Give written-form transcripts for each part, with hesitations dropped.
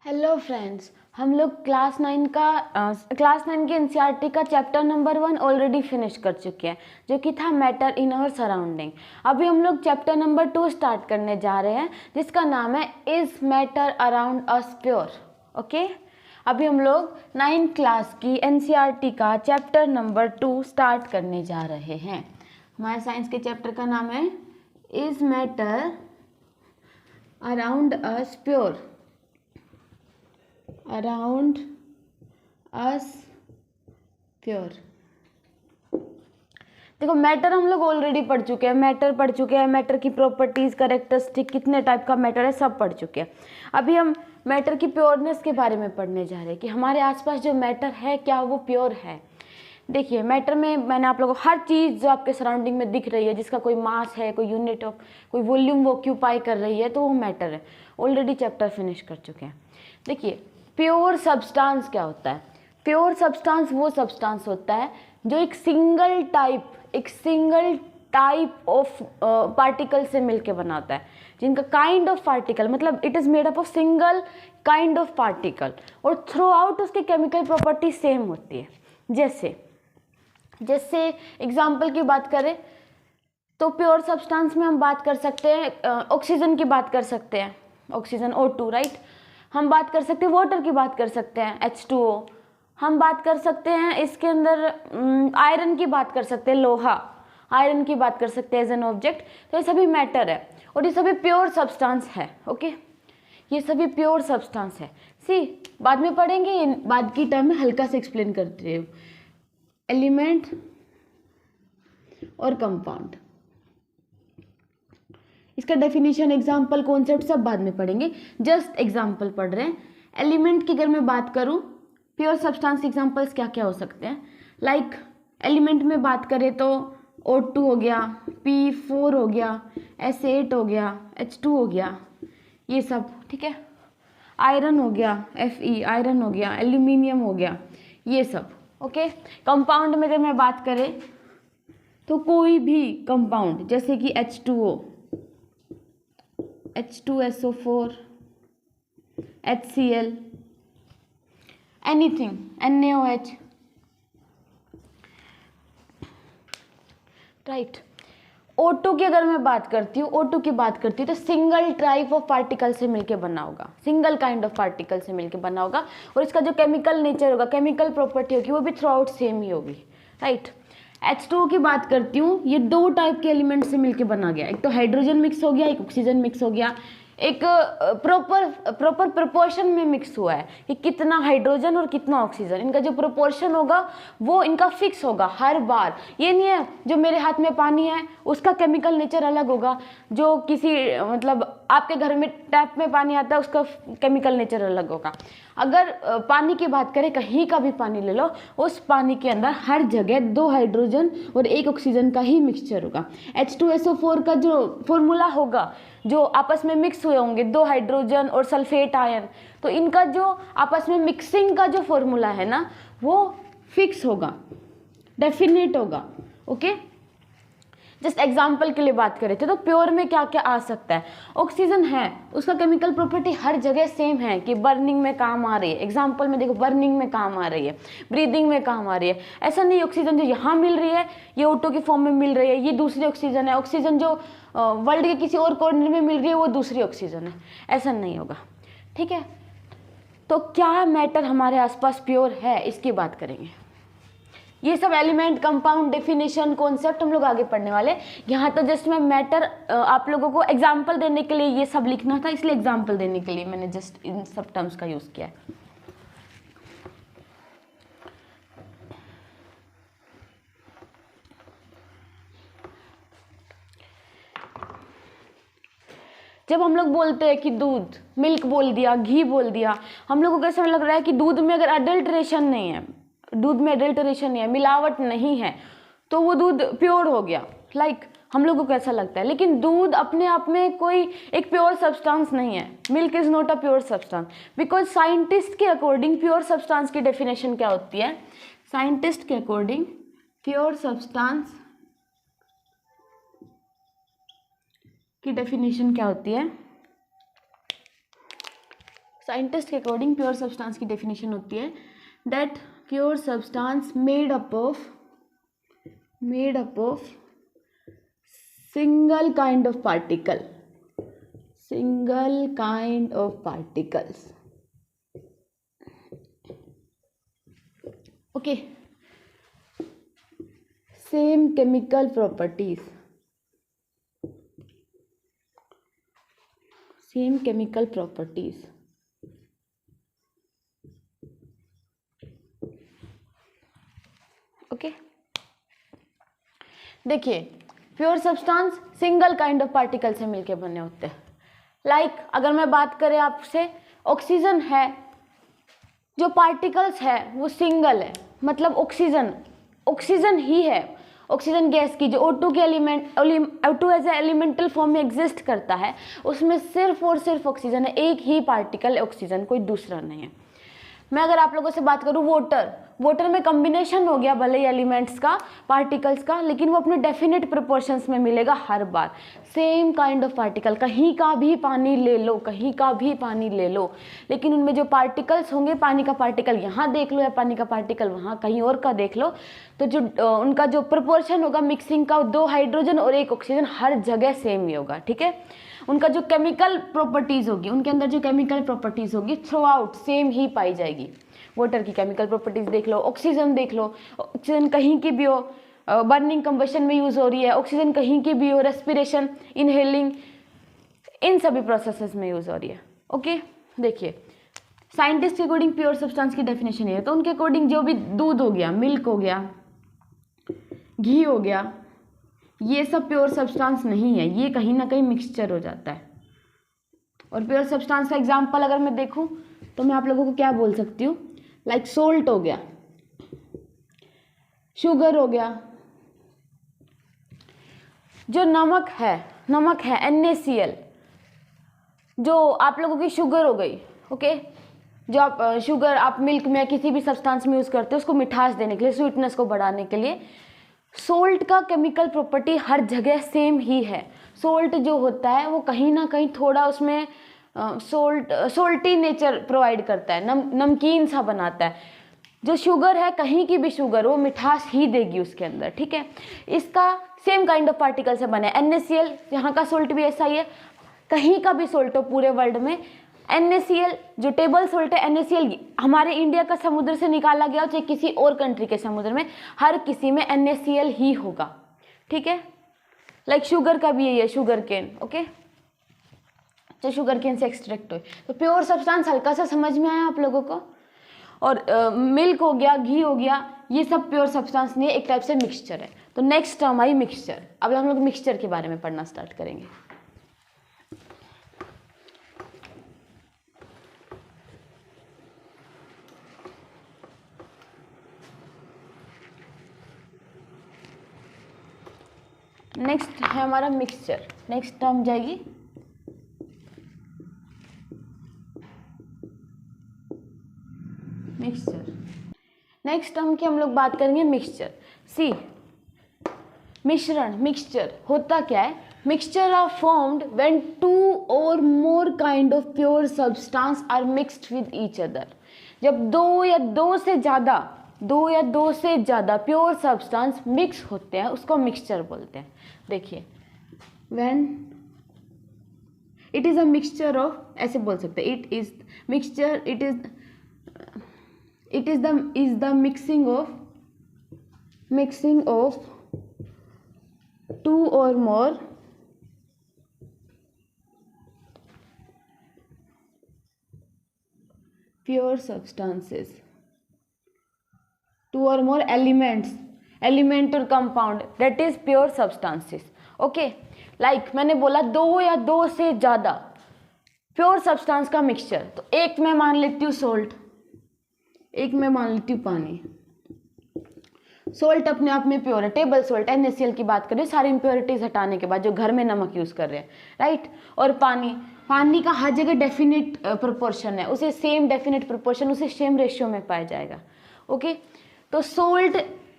Hello friends, हम लोग class 9 के एनसीईआरटी का चैप्टर नंबर 1 ऑलरेडी फिनिश कर चुके हैं, जो कि था मैटर इन आवर सराउंडिंग। अभी हम लोग चैप्टर नंबर 2 स्टार्ट करने जा रहे हैं, जिसका नाम है is matter around us pure. Okay, अभी हम लोग 9th क्लास की एनसीईआरटी का चैप्टर नंबर 2 स्टार्ट करने जा रहे हैं। हमारे साइंस के चैप्टर का नाम है is matter around us pure, around us pure. देखो, मैटर हम लोग ऑलरेडी पढ़ चुके हैं, मैटर की प्रॉपर्टीज, कैरेक्टरिस्टिक, कितने टाइप का मैटर है, सब पढ़ चुके हैं। अभी हम मैटर की प्योरनेस के बारे में पढ़ने जा रहे हैं कि हमारे आसपास जो मैटर है क्या वो प्योर है। देखिए, मैटर में मैंने आप लोगों को हर चीज़ जो आपके सराउंडिंग में दिख रही है, जिसका कोई मास है, कोई यूनिट ऑफ, कोई वॉल्यूम वो ऑक्यूपाई कर रही है, तो वो मैटर है। ऑलरेडी चैप्टर फिनिश कर चुके हैं। देखिए, प्योर सब्सटेंस क्या होता है? प्योर सब्सटेंस वो सब्सटेंस होता है जो एक सिंगल टाइप ऑफ पार्टिकल से मिलके बनाता है, जिनका काइंड ऑफ पार्टिकल, मतलब it is made up of single kind of particle, और थ्रू आउट उसकी केमिकल प्रॉपर्टी सेम होती है। जैसे एग्जाम्पल की बात करें तो प्योर सब्सटेंस में हम बात कर सकते हैं, ऑक्सीजन की बात कर सकते हैं, ऑक्सीजन O2, राइट। हम बात कर सकते हैं वाटर की, बात कर सकते हैं H2O। हम बात कर सकते हैं इसके अंदर आयरन की बात कर सकते हैं, लोहा, आयरन की बात कर सकते हैं एज एन ऑब्जेक्ट। तो ये सभी मैटर है और ये सभी प्योर सब्सटेंस है। ओके, ये सभी प्योर सब्सटेंस है। बाद में पढ़ेंगे, बाद की टर्म में हल्का से एक्सप्लेन करते हैं। एलिमेंट और कंपाउंड, इसका डेफिनेशन, एग्जाम्पल, कॉन्सेप्ट सब बाद में पढ़ेंगे, जस्ट एग्जाम्पल पढ़ रहे हैं। एलिमेंट की अगर मैं बात करूं, प्योर सब्सटेंस एग्जाम्पल्स क्या क्या हो सकते हैं। लाइक एलिमेंट में बात करें तो O2 हो गया, P4 हो गया, S8 हो गया, H2 हो गया, ये सब ठीक है। आयरन हो गया, Fe आयरन हो गया, एल्यूमिनियम हो गया, ये सब। ओके, कंपाउंड में अगर मैं बात करें तो कोई भी कंपाउंड, जैसे कि H2O, H2SO4, HCl, anything, NaOH, right. O2 की अगर मैं बात करती हूँ, तो सिंगल टाइप ऑफ पार्टिकल से मिलके बना होगा, सिंगल काइंड ऑफ पार्टिकल से मिलके बना होगा, और इसका जो केमिकल नेचर होगा, केमिकल प्रॉपर्टी होगी, वो भी थ्रू आउट सेम ही होगी, राइट। H2O की बात करती हूँ, ये दो टाइप के एलिमेंट से मिलके बना गया, एक तो हाइड्रोजन मिक्स हो गया, एक ऑक्सीजन मिक्स हो गया। एक प्रॉपर प्रोपोर्शन में मिक्स हुआ है कि कितना हाइड्रोजन और कितना ऑक्सीजन, इनका जो प्रोपोर्शन होगा वो इनका फिक्स होगा हर बार। ये नहीं है जो मेरे हाथ में पानी है उसका केमिकल नेचर अलग होगा, जो किसी मतलब आपके घर में टैप में पानी आता है उसका केमिकल नेचर अलग होगा। अगर पानी की बात करें, कहीं का भी पानी ले लो, उस पानी के अंदर हर जगह 2 हाइड्रोजन और 1 ऑक्सीजन का ही मिक्सचर होगा। H2SO4 का जो फॉर्मूला होगा, जो आपस में मिक्स हुए होंगे 2 हाइड्रोजन और सल्फेट आयन, तो इनका जो आपस में मिक्सिंग का जो फॉर्मूला है ना, वो फिक्स होगा, डेफिनेट होगा। ओके, जस्ट एग्जाम्पल के लिए बात करें तो प्योर में क्या क्या आ सकता है। ऑक्सीजन है, उसका केमिकल प्रॉपर्टी हर जगह सेम है कि बर्निंग में काम आ रही है। एग्जाम्पल में देखो, बर्निंग में काम आ रही है, ब्रीदिंग में काम आ रही है। ऐसा नहीं ऑक्सीजन जो यहाँ मिल रही है ये O2 की फॉर्म में मिल रही है, ये दूसरी ऑक्सीजन है। ऑक्सीजन जो वर्ल्ड के किसी और कॉर्नर में मिल रही है वो दूसरी ऑक्सीजन है, ऐसा नहीं होगा, ठीक है। तो क्या मैटर हमारे आसपास प्योर है, इसकी बात करेंगे। ये सब एलिमेंट, कंपाउंड, डेफिनेशन, कॉन्सेप्ट हम लोग आगे पढ़ने वाले। यहाँ तो जस्ट मैं मैटर आप लोगों को एग्जाम्पल देने के लिए ये सब लिखना था, इसलिए एग्जाम्पल देने के लिए मैंने जस्ट इन सब टर्म्स का यूज किया है। जब हम लोग बोलते हैं कि दूध, मिल्क बोल दिया, घी बोल दिया, हम लोगों को कैसा लग रहा है कि दूध में अगर अडल्ट्रेशन नहीं है, मिलावट नहीं है, तो वो दूध प्योर हो गया। लाइक हम लोगों को कैसा लगता है, लेकिन दूध अपने आप में कोई एक प्योर सब्सटेंस नहीं है। Milk is not a pure substance, because scientist के अकॉर्डिंग प्योर सब्सटेंस की डेफिनेशन क्या होती है? साइंटिस्ट के अकॉर्डिंग प्योर सब्सटेंस की डेफिनेशन क्या होती है? साइंटिस्ट के अकॉर्डिंग प्योर सब्सटेंस की डेफिनेशन होती है that pure substance made up of single kind of particles. Okay, same chemical properties, okay. देखिए pure substance single kind of particle से मिलके बने होते हैं। लाइक अगर मैं बात करें आपसे, ऑक्सीजन है, जो पार्टिकल्स है वो सिंगल है, मतलब ऑक्सीजन ही है। ऑक्सीजन गैस की जो O2 के O2 as a elemental form में एग्जिस्ट करता है, उसमें सिर्फ और सिर्फ ऑक्सीजन है, एक ही पार्टिकल है ऑक्सीजन, कोई दूसरा नहीं है। मैं अगर आप लोगों से बात करूँ वाटर में कॉम्बिनेशन हो गया भले ही एलिमेंट्स का, पार्टिकल्स का, लेकिन वो अपने डेफिनेट प्रोपोर्शंस में मिलेगा हर बार। सेम काइंड ऑफ पार्टिकल, कहीं का भी पानी ले लो, लेकिन उनमें जो पार्टिकल्स होंगे, पानी का पार्टिकल यहाँ देख लो या पानी का पार्टिकल वहाँ कहीं और का देख लो, तो जो उनका जो प्रोपोर्शन होगा मिक्सिंग का, 2 हाइड्रोजन और 1 ऑक्सीजन हर जगह सेम ही होगा, ठीक है। उनका जो केमिकल प्रॉपर्टीज़ होगी, उनके अंदर जो केमिकल प्रॉपर्टीज़ होगी थ्रू आउट सेम ही पाई जाएगी। वाटर की केमिकल प्रॉपर्टीज़ देख लो, ऑक्सीजन देख लो, ऑक्सीजन कहीं की भी हो, बर्निंग कंबशन में यूज़ हो रही है, ऑक्सीजन कहीं की भी हो, रेस्पिरेशन, इनहेलिंग, इन सभी प्रोसेसेस में यूज़ हो रही है। ओके, देखिए साइंटिस्ट के अकॉर्डिंग प्योर सब्सटेंस की डेफिनेशन है, तो उनके अकॉर्डिंग जो भी दूध हो गया, मिल्क हो गया, घी हो गया, ये सब प्योर सब्सटेंस नहीं है, ये कहीं ना कहीं मिक्सचर हो जाता है। और प्योर सब्सटेंस का एग्जांपल अगर मैं देखूं तो मैं आप लोगों को क्या बोल सकती हूँ, लाइक सोल्ट हो गया, शुगर हो गया, जो नमक है NaCl, जो आप लोगों की शुगर हो गई, ओके, जो आप शुगर आप मिल्क में किसी भी सब्सटेंस में यूज़ करते हो उसको मिठास देने के लिए, स्वीटनेस को बढ़ाने के लिए। सोल्ट का केमिकल प्रॉपर्टी हर जगह सेम ही है। सोल्ट जो होता है वो कहीं ना कहीं थोड़ा उसमें सोल्टी नेचर प्रोवाइड करता है, नमकीन सा बनाता है। जो शुगर है, कहीं की भी शुगर, वो मिठास ही देगी उसके अंदर, ठीक है। इसका सेम काइंड ऑफ पार्टिकल से बने। NaCl, यहाँ का सोल्ट भी ऐसा ही है, कहीं का भी सोल्ट हो पूरे वर्ल्ड में, NaCl जो टेबल सोल्ट है, NaCl हमारे इंडिया का समुद्र से निकाला गया हो चाहे किसी और कंट्री के समुद्र में, हर किसी में NaCl ही होगा, ठीक है। लाइक शुगर का भी यही है, शुगर केन, ओके, जो शुगर केन से एक्सट्रैक्ट हो। तो प्योर सब्सटेंस हल्का सा समझ में आया आप लोगों को। और मिल्क हो गया, घी हो गया, ये सब प्योर सब्सटेंस नहीं है, एक टाइप से मिक्सचर है। तो नेक्स्ट टर्म आई मिक्सचर। अब हम लोग मिक्सचर के बारे में पढ़ना स्टार्ट करेंगे। नेक्स्ट है हमारा मिक्सचर। नेक्स्ट टर्म जाएगी मिक्सचर। नेक्स्ट टर्म की हम लोग बात करेंगे मिक्सचर। सी, मिश्रण, मिक्सचर होता क्या है? Mixture are formed when 2 or more kind of pure substance are mixed with each other। जब दो या दो से ज़्यादा प्योर सब्सटेंस मिक्स होते हैं उसको मिक्सचर बोलते हैं। देखिए, when it is a mixture of, ऐसे बोल सकते हैं, it is mixture, it is the mixing of 2 or more pure substances, 2 or more element or compound, that is pure substances। Okay, like मैंने बोला 2 या 2 से ज़्यादा प्योर सब्सटेंस का मिक्सचर। तो एक मैं मान लेती हूँ सोल्ट, एक मैं मान लेती हूँ पानी। सोल्ट अपने आप में प्योर है, टेबल सोल्ट, NaCl की बात करें, सारी इम्प्योरिटीज हटाने के बाद जो घर में नमक यूज़ कर रहे हैं, राइट। और पानी का हर जगह डेफिनेट प्रोपोर्शन है, उसे सेम डेफिनेट प्रोपोर्शन, उसे सेम रेशियो में पाया जाएगा। ओके, तो सोल्ट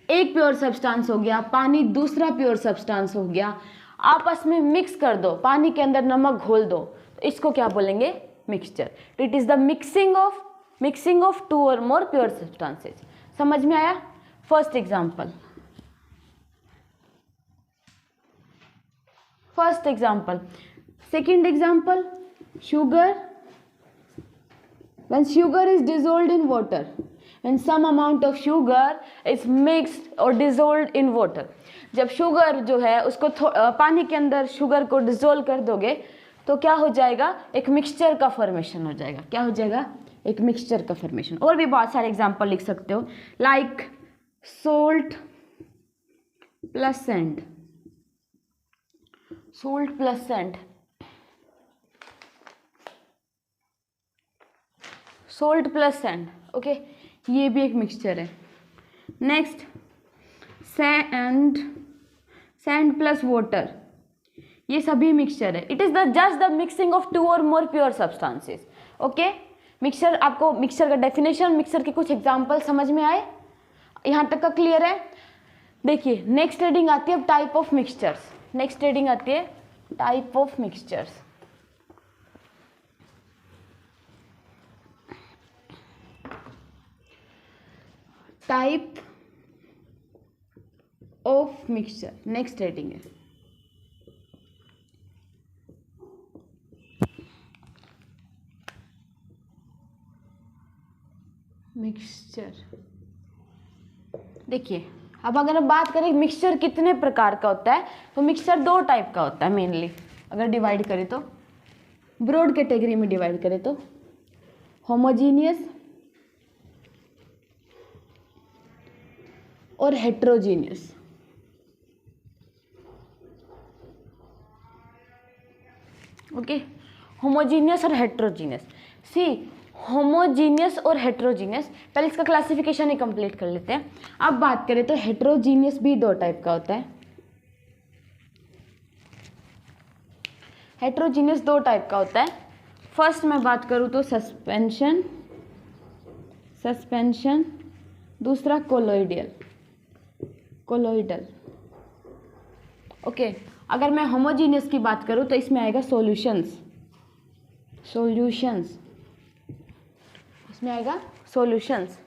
एक प्योर सब्सटेंस हो गया, पानी दूसरा प्योर सब्सटेंस हो गया, आपस में मिक्स कर दो, पानी के अंदर नमक घोल दो, तो इसको क्या बोलेंगे? Mixture. It is the mixing of two or more pure substances. समझ में आया? First example. Second example, sugar. When sugar is dissolved in water, when some amount of sugar is mixed or dissolved in water, जब sugar जो है उसको पानी के अंदर शुगर को डिजोल्व कर दोगे तो क्या हो जाएगा? एक मिक्सचर का फॉर्मेशन हो जाएगा. क्या हो जाएगा? एक मिक्सचर का फॉर्मेशन. और भी बहुत सारे एग्जांपल लिख सकते हो, like salt plus sand. Salt plus sand, salt plus sand. Okay, ये भी एक मिक्सचर है. नेक्स्ट, सैंड प्लस वाटर, ये सभी मिक्सचर है. It is the just the mixing of two or more pure substances. Okay, mixture, आपको mixture का definition, mixture के कुछ एग्जांपल समझ में आए? यहाँ तक का क्लियर है? देखिए, नेक्स्ट हेडिंग आती है type of mixtures. Next heading आती है type of mixtures. Type of mixture next heading है. मिक्सचर. देखिए, अब अगर हम बात करें मिक्सचर कितने प्रकार का होता है, तो मिक्सचर दो टाइप का होता है मेनली. अगर डिवाइड करें तो, ब्रॉड कैटेगरी में डिवाइड करें तो, होमोजीनियस और हेट्रोजीनियस. ओके, होमोजीनियस और हेट्रोजीनियस. सी, होमोजीनियस और हेट्रोजीनियस, पहले इसका क्लासिफिकेशन ही कंप्लीट कर लेते हैं. अब बात करें तो हेट्रोजीनियस भी दो टाइप का होता है. हेट्रोजीनियस दो टाइप का होता है. फर्स्ट मैं बात करूँ तो सस्पेंशन, दूसरा कोलोइडल. ओके, अगर मैं होमोजीनियस की बात करूँ तो इसमें आएगा सॉल्यूशंस. इसमें आएगा सॉल्यूशंस.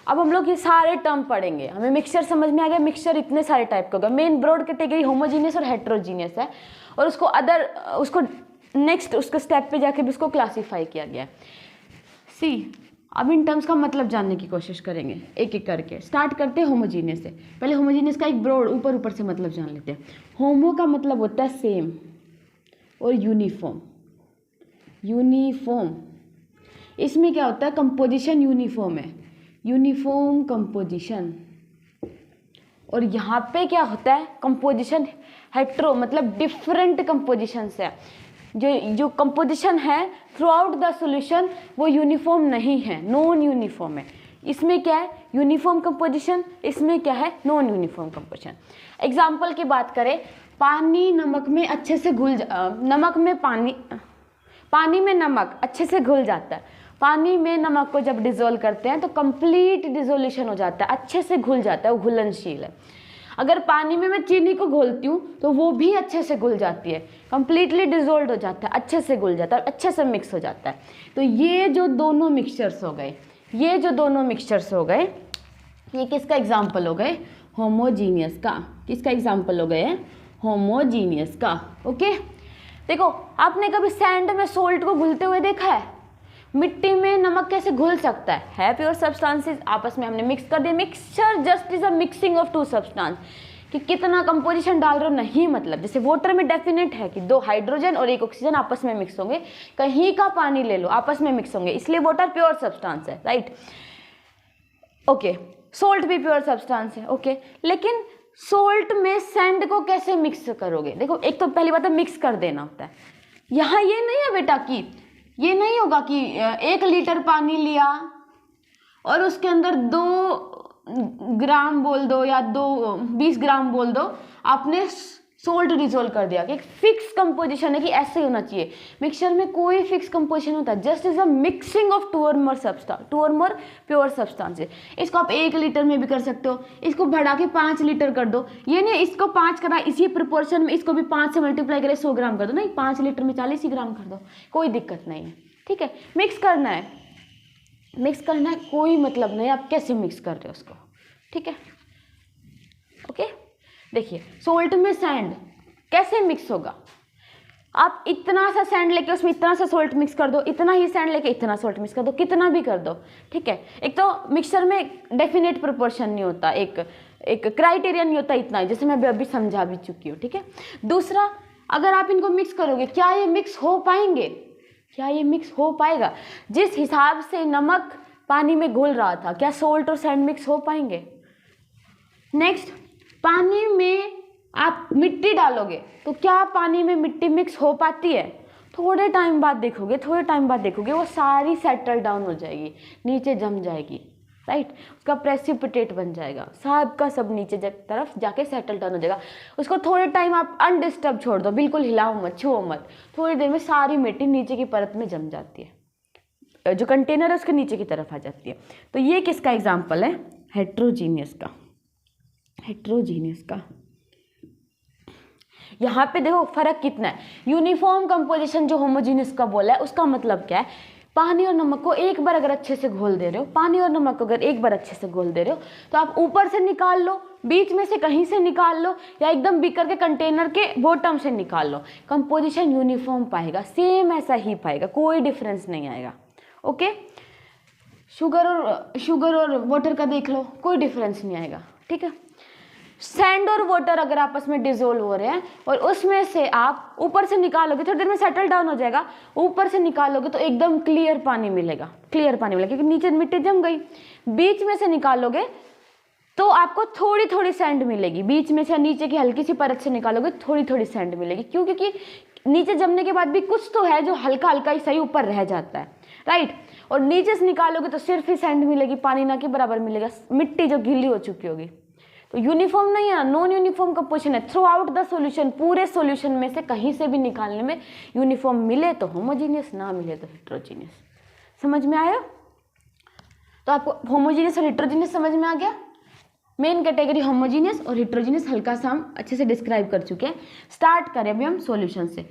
अब हम लोग ये सारे टर्म पढ़ेंगे, हमें मिक्सचर समझ में आ गया. मिक्सचर इतने सारे टाइप का होगा. मेन ब्रॉड कैटेगरी होमोजीनियस और हेट्रोजीनियस है, और उसको नेक्स्ट उसके स्टेप पे जाके भी उसको क्लासीफाई किया गया है. सी, अब इन टर्म्स का मतलब जानने की कोशिश करेंगे एक एक करके. स्टार्ट करते हैं होमोजीनियस से. पहले होमोजीनियस का एक ब्रॉड ऊपर से मतलब जान लेते हैं. होमो का मतलब होता है सेम, और यूनिफॉर्म. इसमें क्या होता है? कंपोजिशन यूनिफॉर्म है, यूनिफॉर्म कंपोजिशन. और यहाँ पे क्या होता है? कंपोजिशन हेट्रो, मतलब डिफरेंट कंपोजिशन है. जो कंपोजिशन है थ्रू आउट द सॉल्यूशन वो यूनिफॉर्म नहीं है, नॉन यूनिफॉर्म है. इसमें क्या है? Uniform composition. इसमें क्या है? Non uniform composition. एग्जाम्पल की बात करें, पानी नमक में अच्छे से पानी में नमक अच्छे से घुल जाता है. पानी में नमक को जब डिजोल्व करते हैं तो कंप्लीट डिजोल्यूशन हो जाता है, अच्छे से घुल जाता है, वो घुलनशील है. अगर पानी में मैं चीनी को घोलती हूँ तो वो भी अच्छे से घुल जाती है, कंप्लीटली डिजोल्व हो जाता है, अच्छे से घुल जाता है, अच्छे से मिक्स हो जाता है. तो ये जो दोनों मिक्सचर्स हो गए, ये किसका एग्जाम्पल हो गए? होमोजीनियस का. किसका एग्जाम्पल हो गए? होमोजीनियस का. ओके, देखो, आपने कभी सैंड में सोल्ट को घुलते हुए देखा है? मिट्टी में नमक कैसे घुल सकता है? प्योर सब्सटेंसेस आपस में हमने मिक्स कर दिए. Mixture just is a mixing of two substance. कि कितना कंपोजिशन डाल रहे हो नहीं मतलब. जैसे वाटर में डेफिनेट है कि 2 हाइड्रोजन और 1 ऑक्सीजन आपस में मिक्स होंगे. कहीं का पानी ले लो, आपस में मिक्स होंगे, इसलिए वाटर प्योर सब्सटेंस है, राइट? ओके, सोल्ट भी प्योर सब्सटेंस है. ओके, लेकिन सोल्ट में सैंड को कैसे मिक्स करोगे? देखो, एक तो पहली बात है मिक्स कर देना होता है. यहाँ ये नहीं है बेटा कि ये नहीं होगा कि 1 लीटर पानी लिया और उसके अंदर 2 ग्राम बोल दो या 20 ग्राम बोल दो, आपने सोल्ट डिजोल्व कर दिया. कि एक फिक्स कंपोजिशन है कि ऐसे ही होना चाहिए. मिक्सचर में कोई फिक्स कंपोजिशन होता है, just is a mixing of 2 और मोर प्योर सब्सटेंसेस. इसको आप 1 लीटर में भी कर सकते हो, इसको बढ़ा के 5 लीटर कर दो. ये नहीं इसको 5 करा, इसी प्रोपोर्शन में इसको भी 5 से मल्टीप्लाई करे 100 ग्राम कर दो. नहीं, 5 लीटर में 40 ही ग्राम कर दो, कोई दिक्कत नहीं है. ठीक है, मिक्स करना है, मिक्स करना है, कोई मतलब नहीं आप कैसे मिक्स कर रहे हो उसको, ठीक है। ओके, देखिए सोल्ट में सैंड कैसे मिक्स होगा, आप इतना सा सैंड लेके उसमें इतना सा सोल्ट मिक्स कर दो, इतना ही सैंड लेके इतना सोल्ट मिक्स कर दो, कितना भी कर दो, ठीक है। एक तो मिक्सचर में डेफिनेट प्रोपोर्शन नहीं होता, एक क्राइटेरिया नहीं होता इतना, जैसे मैं अभी समझा भी चुकी हूँ, ठीक है। दूसरा, अगर आप इनको मिक्स करोगे, क्या ये मिक्स हो पाएंगे, क्या ये मिक्स हो पाएगा? जिस हिसाब से नमक पानी में घुल रहा था, क्या सोल्ट और सैंड मिक्स हो पाएंगे? नेक्स्ट, पानी में आप मिट्टी डालोगे तो क्या पानी में मिट्टी मिक्स हो पाती है? थोड़े टाइम बाद देखोगे, थोड़े टाइम बाद देखोगे वो सारी सेटल डाउन हो जाएगी, नीचे जम जाएगी, राइट, उसका प्रेसिपिटेट बन जाएगा, सब का सब नीचे तरफ जाके सेटल डाउन हो जाएगा। उसको थोड़े टाइम आप अनडिस्टर्ब छोड़ दो, बिल्कुल हिलाओ मत, छुओ मत, थोड़ी देर में सारी मिट्टी नीचे की परत में जम जाती है, जो कंटेनर है उसके नीचे की तरफ आ जाती है। तो ये किसका एग्जाम्पल है? हेट्रोजीनियस का, हेट्रोजीनियस का। यहाँ पे देखो फर्क कितना है, यूनिफॉर्म कंपोजिशन जो होमोजीनियस का बोला है उसका मतलब क्या है, पानी और नमक को एक बार अगर अच्छे से घोल दे रहे हो, पानी और नमक को अगर एक बार अच्छे से घोल दे रहे हो तो आप ऊपर से निकाल लो, बीच में से कहीं से निकाल लो, या एकदम बीकर के कंटेनर के बॉटम से निकाल लो, कंपोजिशन यूनिफॉर्म पाएगा, सेम ऐसा ही पाएगा, कोई डिफरेंस नहीं आएगा। ओके, शुगर और वाटर का देख लो, कोई डिफरेंस नहीं आएगा, ठीक है। सैंड और वाटर अगर आपस में डिजोल्व हो रहे हैं और उसमें से आप ऊपर से निकालोगे, थोड़ी देर में सेटल डाउन हो जाएगा, ऊपर से निकालोगे तो एकदम क्लियर पानी मिलेगा, क्लियर पानी मिलेगा, क्योंकि नीचे मिट्टी जम गई। बीच में से निकालोगे तो आपको थोड़ी थोड़ी सैंड मिलेगी, बीच में से नीचे की हल्की सी परत से निकालोगे थोड़ी थोड़ी सैंड मिलेगी, क्यों? क्योंकि नीचे जमने के बाद भी कुछ तो है जो हल्का हल्का ही सही ऊपर रह जाता है, राइट। और नीचे से निकालोगे तो सिर्फ ही सैंड मिलेगी, पानी ना के बराबर मिलेगा, मिट्टी जो गीली हो चुकी होगी। तो यूनिफॉर्म नहीं है, नॉन यूनिफॉर्म कंपोजिशन है थ्रू आउट द सॉल्यूशन, पूरे सॉल्यूशन में से कहीं से भी निकालने में यूनिफॉर्म मिले तो होमोजीनियस, ना मिले तो हेट्रोजीनियस। समझ में आया? तो आपको होमोजीनियस और हेट्रोजीनियस समझ में आ गया। मेन कैटेगरी होमोजीनियस और हेट्रोजीनियस हल्का सा हम अच्छे से डिस्क्राइब कर चुके हैं। स्टार्ट करें अभी हम सॉल्यूशन से,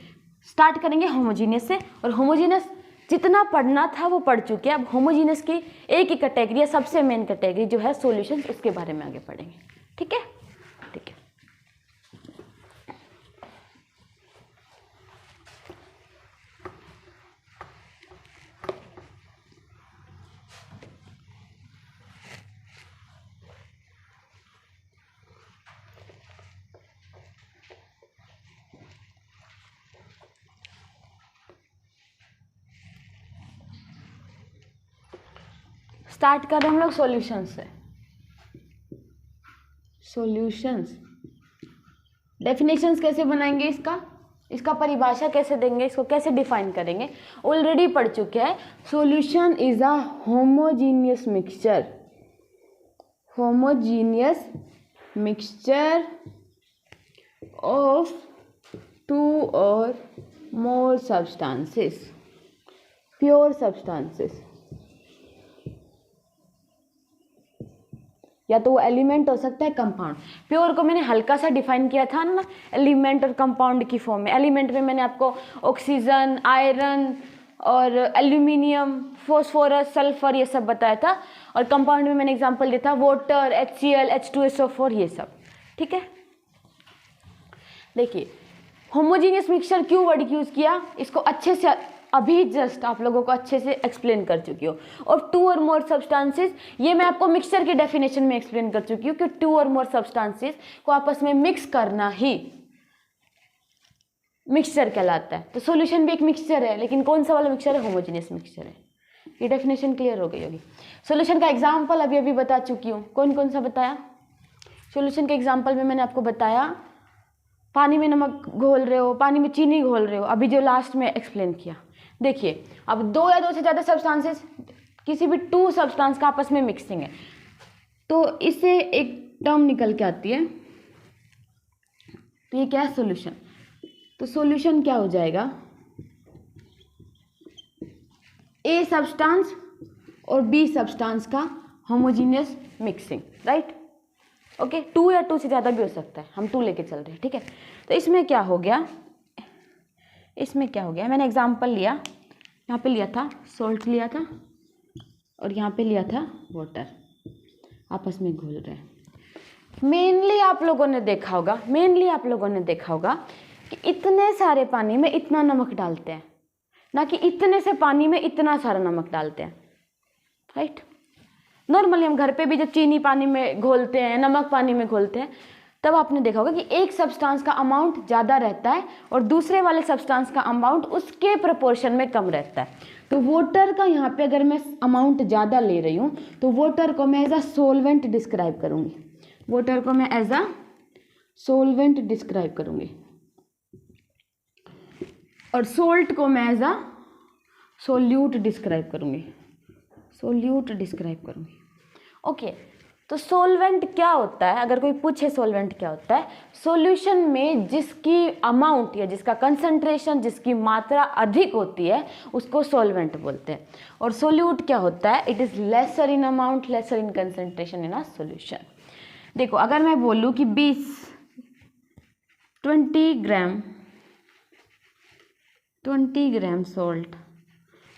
स्टार्ट करेंगे होमोजीनियस से, और होमोजीनियस जितना पढ़ना था वो पढ़ चुके हैं। अब होमोजीनियस की एक ही कैटेगरी है, सबसे मेन कैटेगरी जो है सॉल्यूशन, उसके बारे में आगे पढ़ेंगे, ठीक है? ठीक है, स्टार्ट कर रहे हैं हम लोग सॉल्यूशन से। सॉल्यूशंस, डेफिनेशंस कैसे बनाएंगे, इसका परिभाषा कैसे देंगे, इसको कैसे डिफाइन करेंगे, ऑलरेडी पढ़ चुके हैं। Solution is a homogeneous mixture, homogeneous mixture of two or more substances, pure substances, या तो वो एलिमेंट हो सकता है कंपाउंड। प्योर को मैंने हल्का सा डिफाइन किया था ना, एलिमेंट और कंपाउंड की फॉर्म में। एलिमेंट में मैंने आपको ऑक्सीजन, आयरन और एल्यूमिनियम, फॉस्फोरस, सल्फर ये सब बताया था, और कंपाउंड में मैंने एग्जांपल दिया था वाटर, HCl, H2SO4 ये सब, ठीक है। देखिए होमोजीनियस मिक्सचर क्यों वर्ड यूज किया, इसको अच्छे से अभी जस्ट आप लोगों को अच्छे से एक्सप्लेन कर चुकी हूँ। और टू और मोर सब्सटेंसेस, ये मैं आपको मिक्सचर की डेफिनेशन में एक्सप्लेन कर चुकी हूँ कि टू और मोर सब्सटेंसेस को आपस में मिक्स करना ही मिक्सचर कहलाता है। तो सॉल्यूशन भी एक मिक्सचर है, लेकिन कौन सा वाला मिक्सचर है? होमोजीनियस मिक्सचर है। ये डेफिनेशन क्लियर हो गई होगी। सॉल्यूशन का एग्जाम्पल अभी अभी बता चुकी हूँ। कौन कौन सा बताया? सॉल्यूशन के एग्जाम्पल में मैंने आपको बताया, पानी में नमक घोल रहे हो, पानी में चीनी घोल रहे हो, अभी जो लास्ट में एक्सप्लेन किया। देखिए अब दो या दो से ज़्यादा सब्सटेंसेस, किसी भी टू सब्सटेंस का आपस में मिक्सिंग है, तो इससे एक टर्म निकल के आती है, तो ये क्या है? सॉल्यूशन। तो सॉल्यूशन क्या हो जाएगा? ए सब्सटेंस और बी सब्सटेंस का homogeneous mixing, right? Okay, two या टू से ज़्यादा भी हो सकता है, हम टू लेके चल रहे हैं, ठीक है। तो इसमें क्या हो गया, इसमें क्या हो गया, मैंने एग्जांपल लिया यहाँ पे लिया था सॉल्ट लिया था और यहाँ पे लिया था वाटर, आपस में घुल रहे हैं। मेनली आप लोगों ने देखा होगा कि इतने सारे पानी में इतना नमक डालते हैं, ना कि इतने से पानी में इतना सारा नमक डालते हैं, राइट। नॉर्मली हम घर पे भी जब चीनी पानी में घोलते हैं, नमक पानी में घोलते हैं, तब आपने देखा होगा कि एक सब्सटेंस का अमाउंट ज़्यादा रहता है और दूसरे वाले सब्सटेंस का अमाउंट उसके प्रोपोर्शन में कम रहता है। तो वाटर का यहाँ पे अगर मैं अमाउंट ज़्यादा ले रही हूँ तो वाटर को मैं एज अ सोलवेंट डिस्क्राइब करूँगी, वाटर को मैं एज अ सोलवेंट डिस्क्राइब करूँगी और सोल्ट को मैं एज अ सोल्यूट डिस्क्राइब करूँगी, ओके। तो सोलवेंट क्या होता है, अगर कोई पूछे सोलवेंट क्या होता है, सॉल्यूशन में जिसकी अमाउंट या जिसका कंसंट्रेशन, जिसकी मात्रा अधिक होती है उसको सोलवेंट बोलते हैं। और सोल्यूट क्या होता है, it is lesser in amount, lesser in concentration in a solution. देखो अगर मैं बोलूँ कि 20 ग्राम सॉल्ट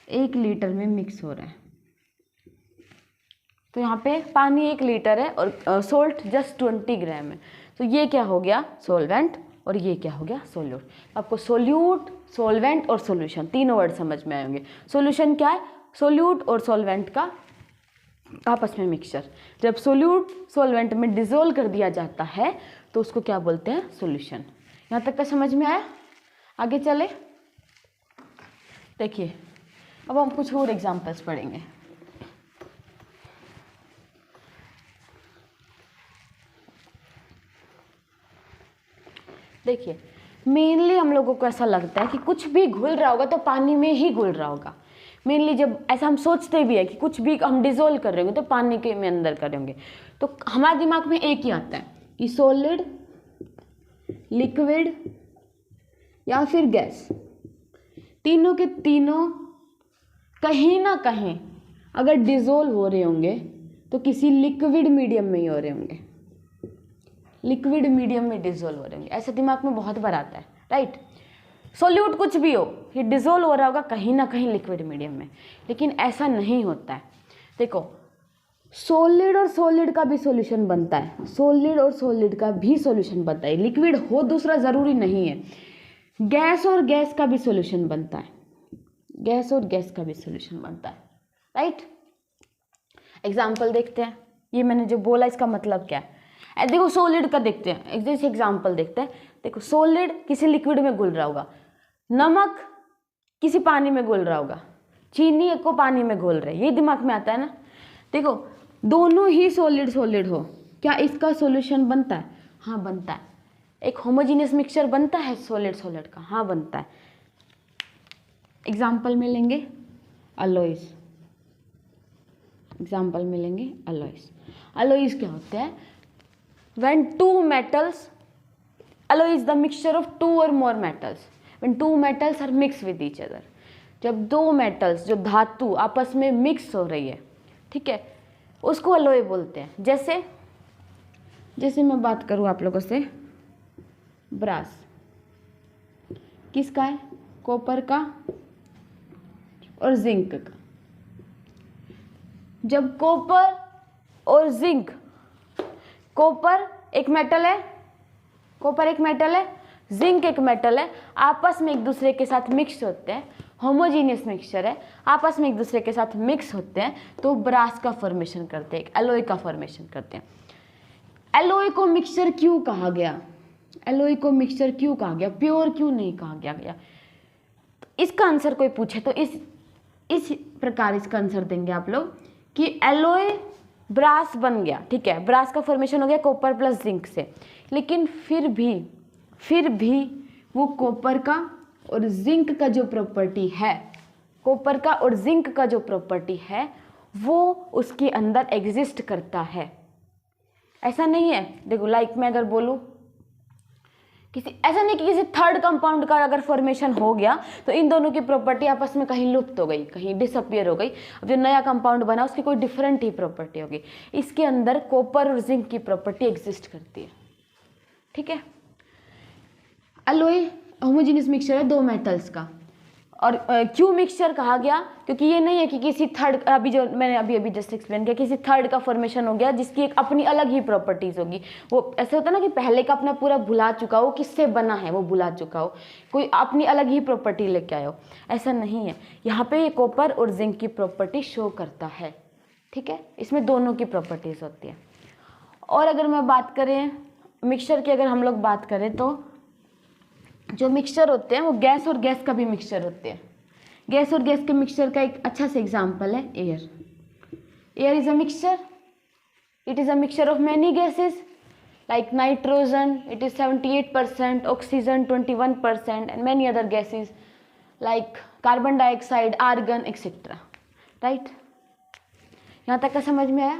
1 लीटर में मिक्स हो रहा है, तो यहाँ पे पानी 1 लीटर है और सॉल्ट जस्ट 20 ग्राम है, तो ये क्या हो गया सोलवेंट और ये क्या हो गया सोल्यूट। आपको सोल्यूट, सोलवेंट और सॉल्यूशन तीनों वर्ड समझ में आएंगे। सॉल्यूशन क्या है, सोल्यूट और सॉल्वेंट का आपस में मिक्सचर। जब सोल्यूट सोलवेंट में डिसोल्व कर दिया जाता है तो उसको क्या बोलते हैं, सॉल्यूशन। यहाँ तक का समझ में आया, आगे चले। देखिए अब हम कुछ और एग्जांपल्स पढ़ेंगे। देखिए मेनली हम लोगों को ऐसा लगता है कि कुछ भी घुल रहा होगा तो पानी में ही घुल रहा होगा। मेनली जब ऐसा हम सोचते भी है कि कुछ भी हम डिसोल्व कर रहे होंगे तो पानी के में अंदर कर होंगे, तो हमारे दिमाग में एक ही आता है कि सॉलिड, लिक्विड या फिर गैस, तीनों के तीनों कहीं ना कहीं अगर डिसोल्व हो रहे होंगे तो किसी लिक्विड मीडियम में ही हो रहे होंगे, लिक्विड मीडियम में डिसोल्व हो रहे होंगे। ऐसा दिमाग में बहुत बार आता है, राइट। सॉल्यूट कुछ भी हो, ये डिसोल्व हो रहा होगा कहीं ना कहीं लिक्विड मीडियम में, लेकिन ऐसा नहीं होता है। देखो सॉलिड और सॉलिड का भी सॉल्यूशन बनता है, सॉलिड और सॉलिड का भी सॉल्यूशन बनता है, लिक्विड हो दूसरा ज़रूरी नहीं है। गैस और गैस का भी सॉल्यूशन बनता है, गैस और गैस का भी सॉल्यूशन बनता है, राइट। एग्जाम्पल देखते हैं, ये मैंने जो बोला इसका मतलब क्या है। देखो सॉलिड का देखते हैं, एक जैसे एग्जाम्पल देखते हैं। देखो सॉलिड किसी लिक्विड में घुल रहा होगा, नमक किसी पानी में घुल रहा होगा, चीनी को पानी में घोल रहे, ये दिमाग में आता है ना। देखो दोनों ही सॉलिड सॉलिड हो, क्या इसका सॉल्यूशन बनता है, हाँ बनता है। एक होमोजीनियस मिक्सचर बनता है सॉलिड सॉलिड का, हाँ बनता है। एग्जाम्पल में लेंगे अलॉयज, एग्जाम्पल में लेंगे अलॉयज। अलॉयज क्या होते हैं, when two metals, alloy is the mixture of two or more metals, when two metals are mixed with each other, जब दो मेटल्स जो धातु आपस में मिक्स हो रही है, ठीक है, उसको अलॉय बोलते हैं। जैसे मैं बात करूँ आप लोगों से, ब्रास किसका है, कॉपर का और जिंक का। जब कॉपर और जिंक, कॉपर एक मेटल है, कॉपर एक मेटल है, जिंक एक मेटल है, आपस में एक दूसरे के साथ मिक्स होते हैं, होमोजीनियस मिक्सचर है, आपस में एक दूसरे के साथ मिक्स होते हैं तो ब्रास का फॉर्मेशन करते हैं, एक एलॉय का फॉर्मेशन करते हैं। एलॉय को मिक्सचर क्यों कहा गया, एलॉय को मिक्सचर क्यों कहा गया, प्योर क्यों नहीं कहा गया? तो इसका आंसर कोई पूछे तो इस प्रकार इसका आंसर देंगे आप लोग कि एलॉय ब्रास बन गया, ठीक है, ब्रास का फॉर्मेशन हो गया कॉपर प्लस जिंक से, लेकिन फिर भी वो कॉपर का और जिंक का जो प्रॉपर्टी है, कॉपर का और जिंक का जो प्रॉपर्टी है वो उसके अंदर एग्जिस्ट करता है। ऐसा नहीं है, देखो लाइक मैं अगर बोलूँ ऐसा नहीं कि किसी थर्ड कंपाउंड का अगर फॉर्मेशन हो गया तो इन दोनों की प्रॉपर्टी आपस में कहीं लुप्त हो गई, कहीं डिसअपियर हो गई, अब जो नया कंपाउंड बना उसकी कोई डिफरेंट ही प्रॉपर्टी होगी। इसके अंदर कॉपर और जिंक की प्रॉपर्टी एग्जिस्ट करती है, ठीक है। अलॉय होमोजेनियस मिक्सचर है दो मेटल्स का, और क्यों मिक्सचर कहा गया, क्योंकि ये नहीं है कि किसी थर्ड, अभी जो मैंने अभी जस्ट एक्सप्लेन किया, किसी थर्ड का फॉर्मेशन हो गया जिसकी एक अपनी अलग ही प्रॉपर्टीज होगी। वो ऐसे होता है ना कि पहले का अपना पूरा भुला चुका हो, किससे बना है वो भुला चुका हो, कोई अपनी अलग ही प्रॉपर्टी लेके आए हो, ऐसा नहीं है। यहाँ पे ये कॉपर और जिंक की प्रॉपर्टी शो करता है, ठीक है। इसमें दोनों की प्रॉपर्टीज होती है। और अगर मैं बात करें मिक्सचर की, अगर हम लोग बात करें तो जो मिक्सचर होते हैं वो गैस और गैस का भी मिक्सचर होते हैं। गैस और गैस के मिक्सचर का एक अच्छा सा एग्जांपल है air. Air is a mixture, it is a mixture of many gases like nitrogen, it is 78%, oxygen 21% and many other gases like carbon dioxide, argon etcetera, right. यहाँ तक का समझ में आया।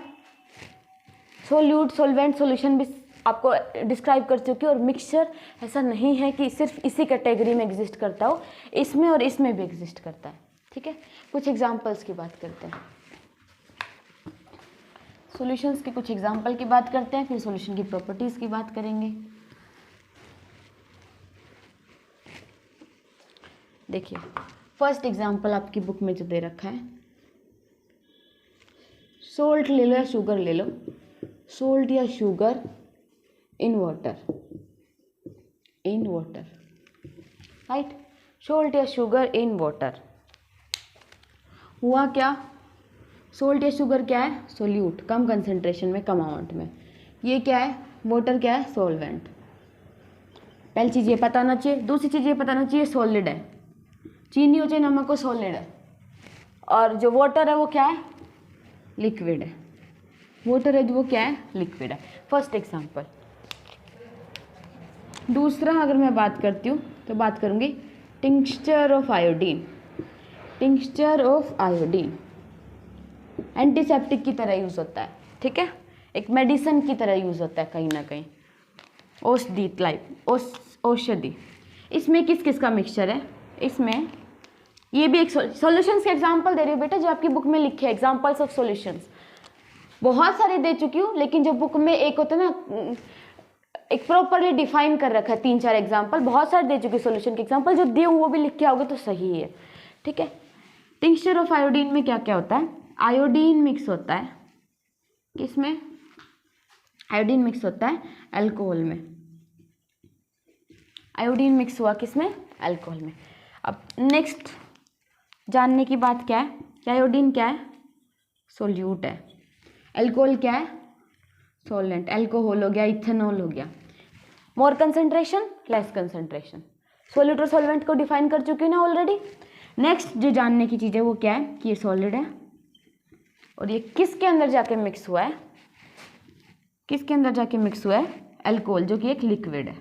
सोल्यूट, सोलवेंट, सॉल्यूशन भी आपको describe कर चुकी हूँ। और मिक्सचर ऐसा नहीं है कि सिर्फ इसी कैटेगरी में एग्जिस्ट करता हो, इसमें और इसमें भी एग्जिस्ट करता है, ठीक है। कुछ एग्जांपल्स की बात करते हैं, सॉल्यूशंस की कुछ एग्जांपल की बात करते हैं, फिर सॉल्यूशन की प्रॉपर्टीज की बात करेंगे। देखिए फर्स्ट एग्जांपल आपकी बुक में जो दे रखा है, सोल्ट ले लो या शुगर ले लो, सोल्ट या sugar in water, right. Salt या शुगर इन वाटर, हुआ क्या, सोल्ट या शुगर क्या है, सोल्यूट, कम कंसंट्रेशन में, कम अमाउंट में। ये क्या है, वाटर क्या है, सॉल्वेंट। पहली चीज़ ये पता होना चाहिए। दूसरी चीज़ ये पता होना चाहिए सॉलिड है, चीनी हो चाहे नमक हो, सॉलिड है। और जो वाटर है वो क्या है, लिक्विड है। वाटर है जो वो क्या है, लिक्विड है। First example. दूसरा अगर मैं बात करती हूँ तो बात करूँगी tincture of iodine. Tincture of iodine antiseptic की तरह यूज़ होता है, ठीक है, एक मेडिसिन की तरह यूज़ होता है कहीं ना कहीं, औषधि टाइप, औषधि। इसमें किस किस का मिक्सचर है, इसमें ये भी एक सॉल्यूशंस के एग्जांपल दे रही हूँ बेटा, जो आपकी बुक में लिखे एग्जांपल्स ऑफ सॉल्यूशंस। बहुत सारे दे चुकी हूँ, लेकिन जो बुक में एक होता है ना, एक प्रॉपरली डिफाइन कर रखा है 3-4 एग्जांपल, बहुत सारे दे चुके सॉल्यूशन के एग्जांपल, जो दिए वो भी लिख के आओगे तो सही है, ठीक है। टिंक्चर ऑफ आयोडीन में क्या क्या होता है, आयोडीन मिक्स होता है किसमें, आयोडीन मिक्स होता है अल्कोहल में। आयोडीन मिक्स हुआ किसमें, अल्कोहल में। अब नेक्स्ट जानने की बात क्या है कि आयोडीन क्या है, सोल्यूट है। अल्कोहल क्या है, सॉल्वेंट। अल्कोहल हो गया, इथेनॉल हो गया। मोर कंसंट्रेशन, लेस कंसंट्रेशन। सॉलिड और सॉल्वेंट को डिफाइन कर चुके हैं ना ऑलरेडी। नेक्स्ट जो जानने की चीज़ है वो क्या है कि ये सॉलिड है और ये किसके अंदर जाके मिक्स हुआ है, किसके अंदर जाके मिक्स हुआ है, अल्कोहल, जो कि एक लिक्विड है,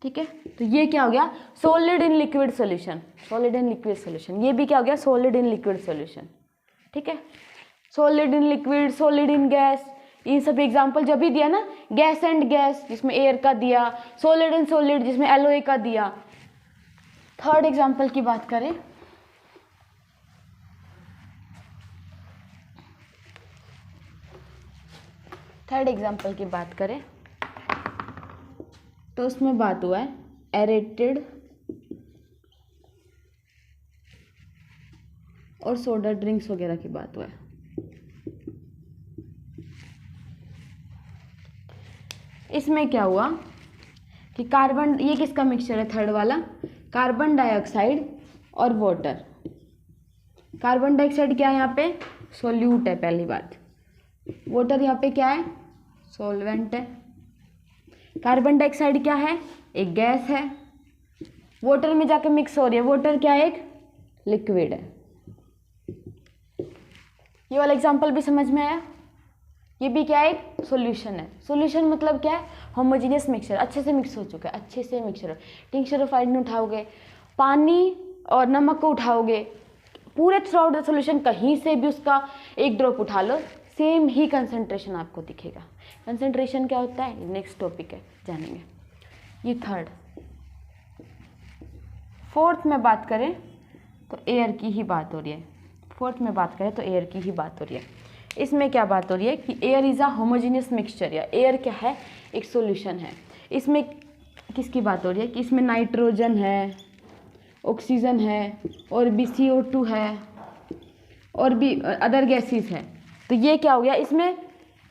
ठीक है। तो ये क्या हो गया, solid in liquid solution, solid in liquid solution. ये भी क्या हो गया, सॉलिड इन लिक्विड सॉल्यूशन, ठीक है। Solid in liquid, solid in gas, इन सभी एग्जांपल जब भी दिया ना, गैस एंड गैस जिसमें एयर का दिया, सॉलिड एंड सॉलिड जिसमें एलओए का दिया। थर्ड एग्जांपल की बात करें, तो उसमें बात हुआ है एरेटेड और सोडा ड्रिंक्स वगैरह की बात हुआ है। इसमें क्या हुआ कि कार्बन, ये किसका मिक्सचर है, थर्ड वाला, कार्बन डाइऑक्साइड और वाटर। कार्बन डाइऑक्साइड क्या है यहाँ पे, सोल्यूट है पहली बात। वाटर यहाँ पे क्या है, सॉल्वेंट है। कार्बन डाइऑक्साइड क्या है, एक गैस है, वाटर में जाके मिक्स हो रही है। वाटर क्या है, एक लिक्विड है। ये वाला एग्जांपल भी समझ में आया। ये भी क्या है, एक सॉल्यूशन है। सॉल्यूशन मतलब क्या है, होमोजेनियस मिक्सचर, अच्छे से मिक्स हो चुका है, अच्छे से मिक्सचर। टिंक्चर ऑफ आयोडीन उठाओगे, पानी और नमक को उठाओगे, पूरे थ्रू आउट द सॉल्यूशन कहीं से भी उसका एक ड्रॉप उठा लो, सेम ही कंसंट्रेशन आपको दिखेगा। कंसंट्रेशन क्या होता है, नेक्स्ट टॉपिक है, जानेंगे। ये थर्ड। फोर्थ में बात करें तो एयर की ही बात हो रही है। फोर्थ में बात करें तो एयर की ही बात हो रही है। इसमें क्या बात हो रही है कि air is a homogeneous mixture, या एयर क्या है, एक सॉल्यूशन है। इसमें किसकी बात हो रही है कि इसमें नाइट्रोजन है, ऑक्सीजन है, और भी CO2 है, और भी अदर गैसेस है। तो ये क्या हो गया, इसमें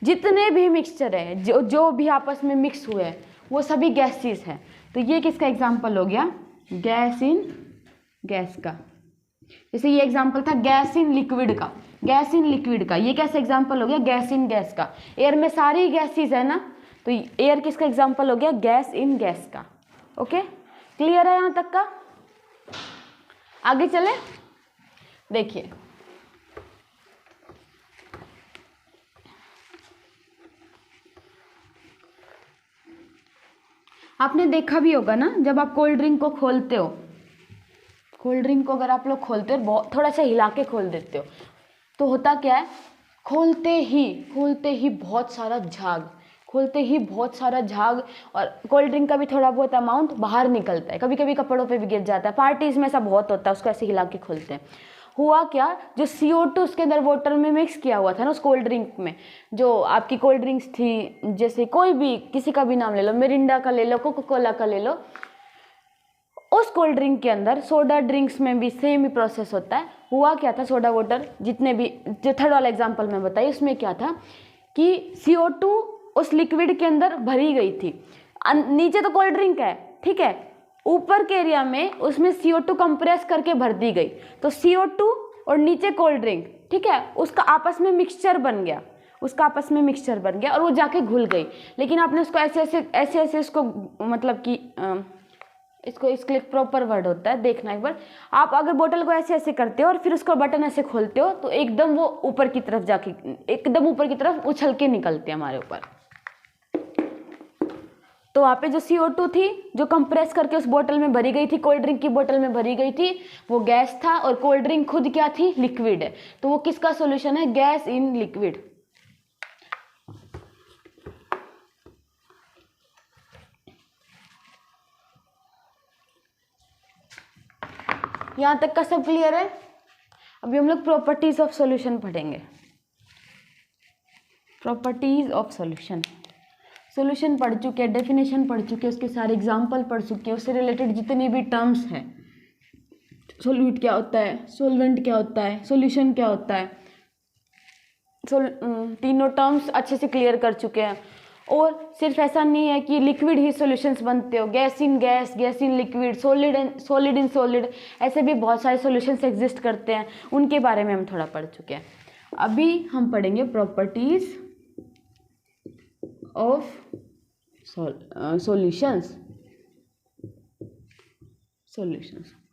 जितने भी मिक्सचर है, जो भी आपस में मिक्स हुए हैं, वो सभी गैसेस हैं। तो ये किसका एग्जाम्पल हो गया, गैस इन गैस का। जैसे ये एग्जाम्पल था गैस इन लिक्विड का, गैस इन लिक्विड का, ये कैसे एग्जाम्पल हो गया, गैस इन गैस का। एयर में सारी गैसेस है ना, तो एयर किसका एग्जाम्पल हो गया, गैस इन गैस का। ओके, क्लियर है यहाँ तक का? आगे चले, देखिए आपने देखा भी होगा ना, जब आप कोल्ड ड्रिंक को खोलते हो, कोल्ड ड्रिंक को अगर आप लोग खोलते हो, बहुत थोड़ा सा हिला के खोल देते हो, तो होता क्या है, खोलते ही बहुत सारा झाग, खोलते ही बहुत सारा झाग, और कोल्ड ड्रिंक का भी थोड़ा बहुत अमाउंट बाहर निकलता है, कभी कभी कपड़ों पे भी गिर जाता है। पार्टीज में ऐसा बहुत होता है, उसको ऐसे हिला के खोलते हैं। हुआ क्या, जो CO2 उसके अंदर वाटर में मिक्स किया हुआ था ना उस कोल्ड ड्रिंक में, जो आपकी कोल्ड ड्रिंक्स थी, जैसे कोई भी, किसी का भी नाम ले लो, मिरिंडा का ले लो, कोका कोला का ले लो, उस कोल्ड ड्रिंक के अंदर, सोडा ड्रिंक्स में भी सेम ही प्रोसेस होता है। हुआ क्या था, सोडा वाटर जितने भी, जो थर्ड वाला एग्जांपल मैं बताई, उसमें क्या था कि CO2 उस लिक्विड के अंदर भरी गई थी। नीचे तो कोल्ड ड्रिंक है, ठीक है, ऊपर के एरिया में उसमें CO2 कंप्रेस करके भर दी गई, तो CO2 और नीचे कोल्ड ड्रिंक, ठीक है, उसका आपस में मिक्सचर बन गया, उसका आपस में मिक्सचर बन गया और वो जाके घुल गई। लेकिन आपने उसको ऐसे उसको, मतलब कि इसके लिए प्रॉपर वर्ड होता है, देखना एक बार, आप अगर बोतल को ऐसे ऐसे करते हो और फिर उसका बटन ऐसे खोलते हो, तो एकदम वो ऊपर की तरफ जाके, एकदम ऊपर की तरफ उछल के निकलते हैं हमारे ऊपर। तो वहाँ पे जो CO2 थी, जो कंप्रेस करके उस बोतल में भरी गई थी, कोल्ड ड्रिंक की बोतल में भरी गई थी, वो गैस था, और कोल्ड ड्रिंक खुद क्या थी, लिक्विड है। तो वो किसका सॉल्यूशन है, गैस इन लिक्विड। यहाँ तक का सब क्लियर है? अभी हम लोग प्रॉपर्टीज ऑफ सॉल्यूशन पढ़ेंगे। प्रॉपर्टीज ऑफ सॉल्यूशन, सॉल्यूशन पढ़ चुके हैं, डेफिनेशन पढ़ चुके हैं, उसके सारे एग्जाम्पल पढ़ चुके हैं, उससे रिलेटेड जितने भी टर्म्स हैं, सोल्यूट क्या होता है, सोलवेंट क्या होता है, सॉल्यूशन क्या होता है, तीनों टर्म्स अच्छे से क्लियर कर चुके हैं। और सिर्फ ऐसा नहीं है कि लिक्विड ही सॉल्यूशंस बनते हो, gas in gas, gas in liquid, solid in solid, ऐसे भी बहुत सारे सॉल्यूशंस एग्जिस्ट करते हैं, उनके बारे में हम थोड़ा पढ़ चुके हैं। अभी हम पढ़ेंगे properties of solutions.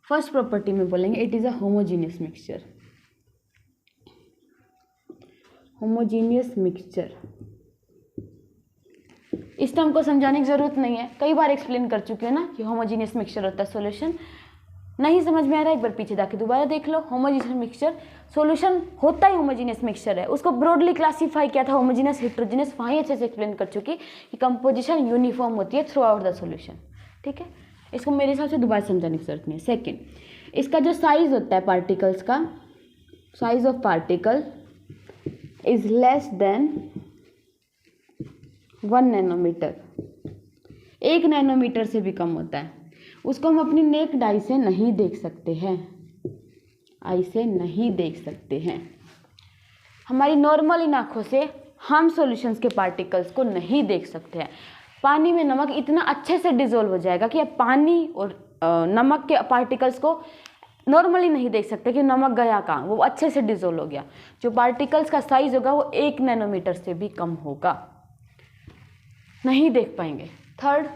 First property में बोलेंगे it is a homogeneous mixture. Homogeneous mixture, इस टर्म को समझाने की जरूरत नहीं है, कई बार एक्सप्लेन कर चुके हैं ना कि होमोजीनियस मिक्सचर होता है सॉल्यूशन। नहीं समझ में आ रहा है, एक बार पीछे जाके दोबारा देख लो। होमोजीनियस मिक्सचर, सॉल्यूशन होता ही होमोजीनियस मिक्सचर है, उसको ब्रॉडली क्लासीफाई किया था होमोजीनियस, हेटेरोजीनियस, वहीं अच्छे से एक्सप्लेन कर चुकी कि कंपोजिशन यूनिफॉर्म होती है थ्रू आउट द सॉल्यूशन, ठीक है। इसको मेरे हिसाब से दोबारा समझाने की जरूरत नहीं है। सेकेंड, इसका जो साइज होता है पार्टिकल्स का, size of particle is less than 1 nanometre, 1 nanometre से भी कम होता है। उसको हम अपनी नेक्ड आई से नहीं देख सकते हैं, आई से नहीं देख सकते हैं। हमारी नॉर्मल इन आँखों से हम सॉल्यूशंस के पार्टिकल्स को नहीं देख सकते हैं। पानी में नमक इतना अच्छे से डिजोल्व हो जाएगा कि आप पानी और नमक के पार्टिकल्स को नॉर्मली नहीं देख सकते कि नमक गया कहाँ, वो अच्छे से डिजोल्व हो गया। जो पार्टिकल्स का साइज होगा वो 1 नैनोमीटर से भी कम होगा, नहीं देख पाएंगे। थर्ड,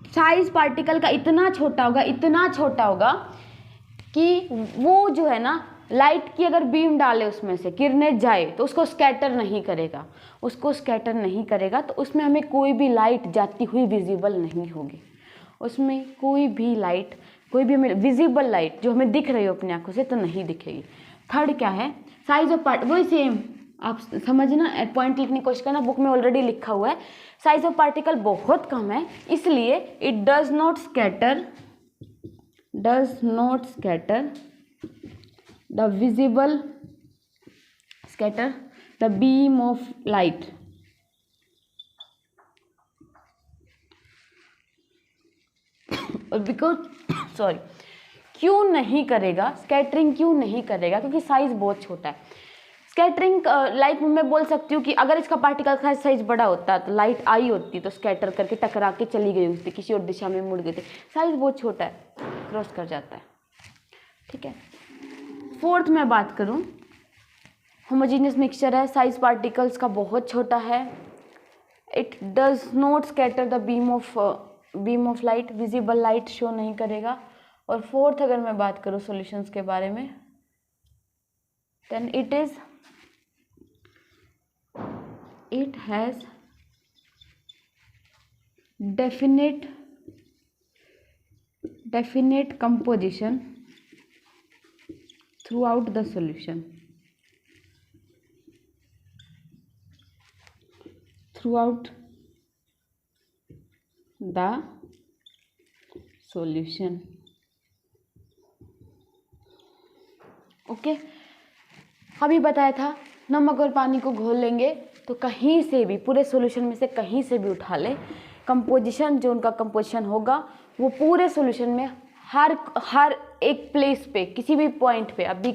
साइज पार्टिकल का इतना छोटा होगा, इतना छोटा होगा कि वो जो है ना, लाइट की अगर बीम डाले उसमें से किरणें जाए तो उसको स्कैटर नहीं करेगा, उसको स्कैटर नहीं करेगा, तो उसमें हमें कोई भी लाइट जाती हुई विजिबल नहीं होगी। उसमें कोई भी लाइट, कोई भी हमें विजिबल लाइट जो हमें दिख रही हो अपनी आंखों से तो नहीं दिखेगी। थर्ड क्या है, साइज ऑफ पार्ट, वही सेम आप समझना, पॉइंट लिखने की कोशिश करना, बुक में ऑलरेडी लिखा हुआ है। साइज ऑफ पार्टिकल बहुत कम है, इसलिए it does not scatter the visible, scatter the beam of light. और बिकॉज सॉरी क्यों नहीं करेगा स्कैटरिंग, क्यों नहीं करेगा? क्योंकि साइज बहुत छोटा है। स्कैटरिंग लाइक मैं बोल सकती हूँ कि अगर इसका पार्टिकल का साइज बड़ा होता तो लाइट आई होती तो स्कैटर करके टकरा के चली गई होती, किसी और दिशा में मुड़ गई थी। साइज बहुत छोटा है, क्रॉस कर जाता है। ठीक है, फोर्थ मैं बात करूँ, होमोजीनियस मिक्सचर है, साइज पार्टिकल्स का बहुत छोटा है। It does not scatter the beam of light, visible light show नहीं करेगा। और फोर्थ अगर मैं बात करूँ सॉल्यूशंस के बारे में, then it has definite composition throughout the solution, okay. अभी बताया था नमक और पानी को घोल लेंगे तो कहीं से भी, पूरे सॉल्यूशन में से कहीं से भी उठा ले, कंपोजिशन जो उनका कंपोजिशन होगा वो पूरे सॉल्यूशन में हर एक प्लेस पे, किसी भी पॉइंट पे, अब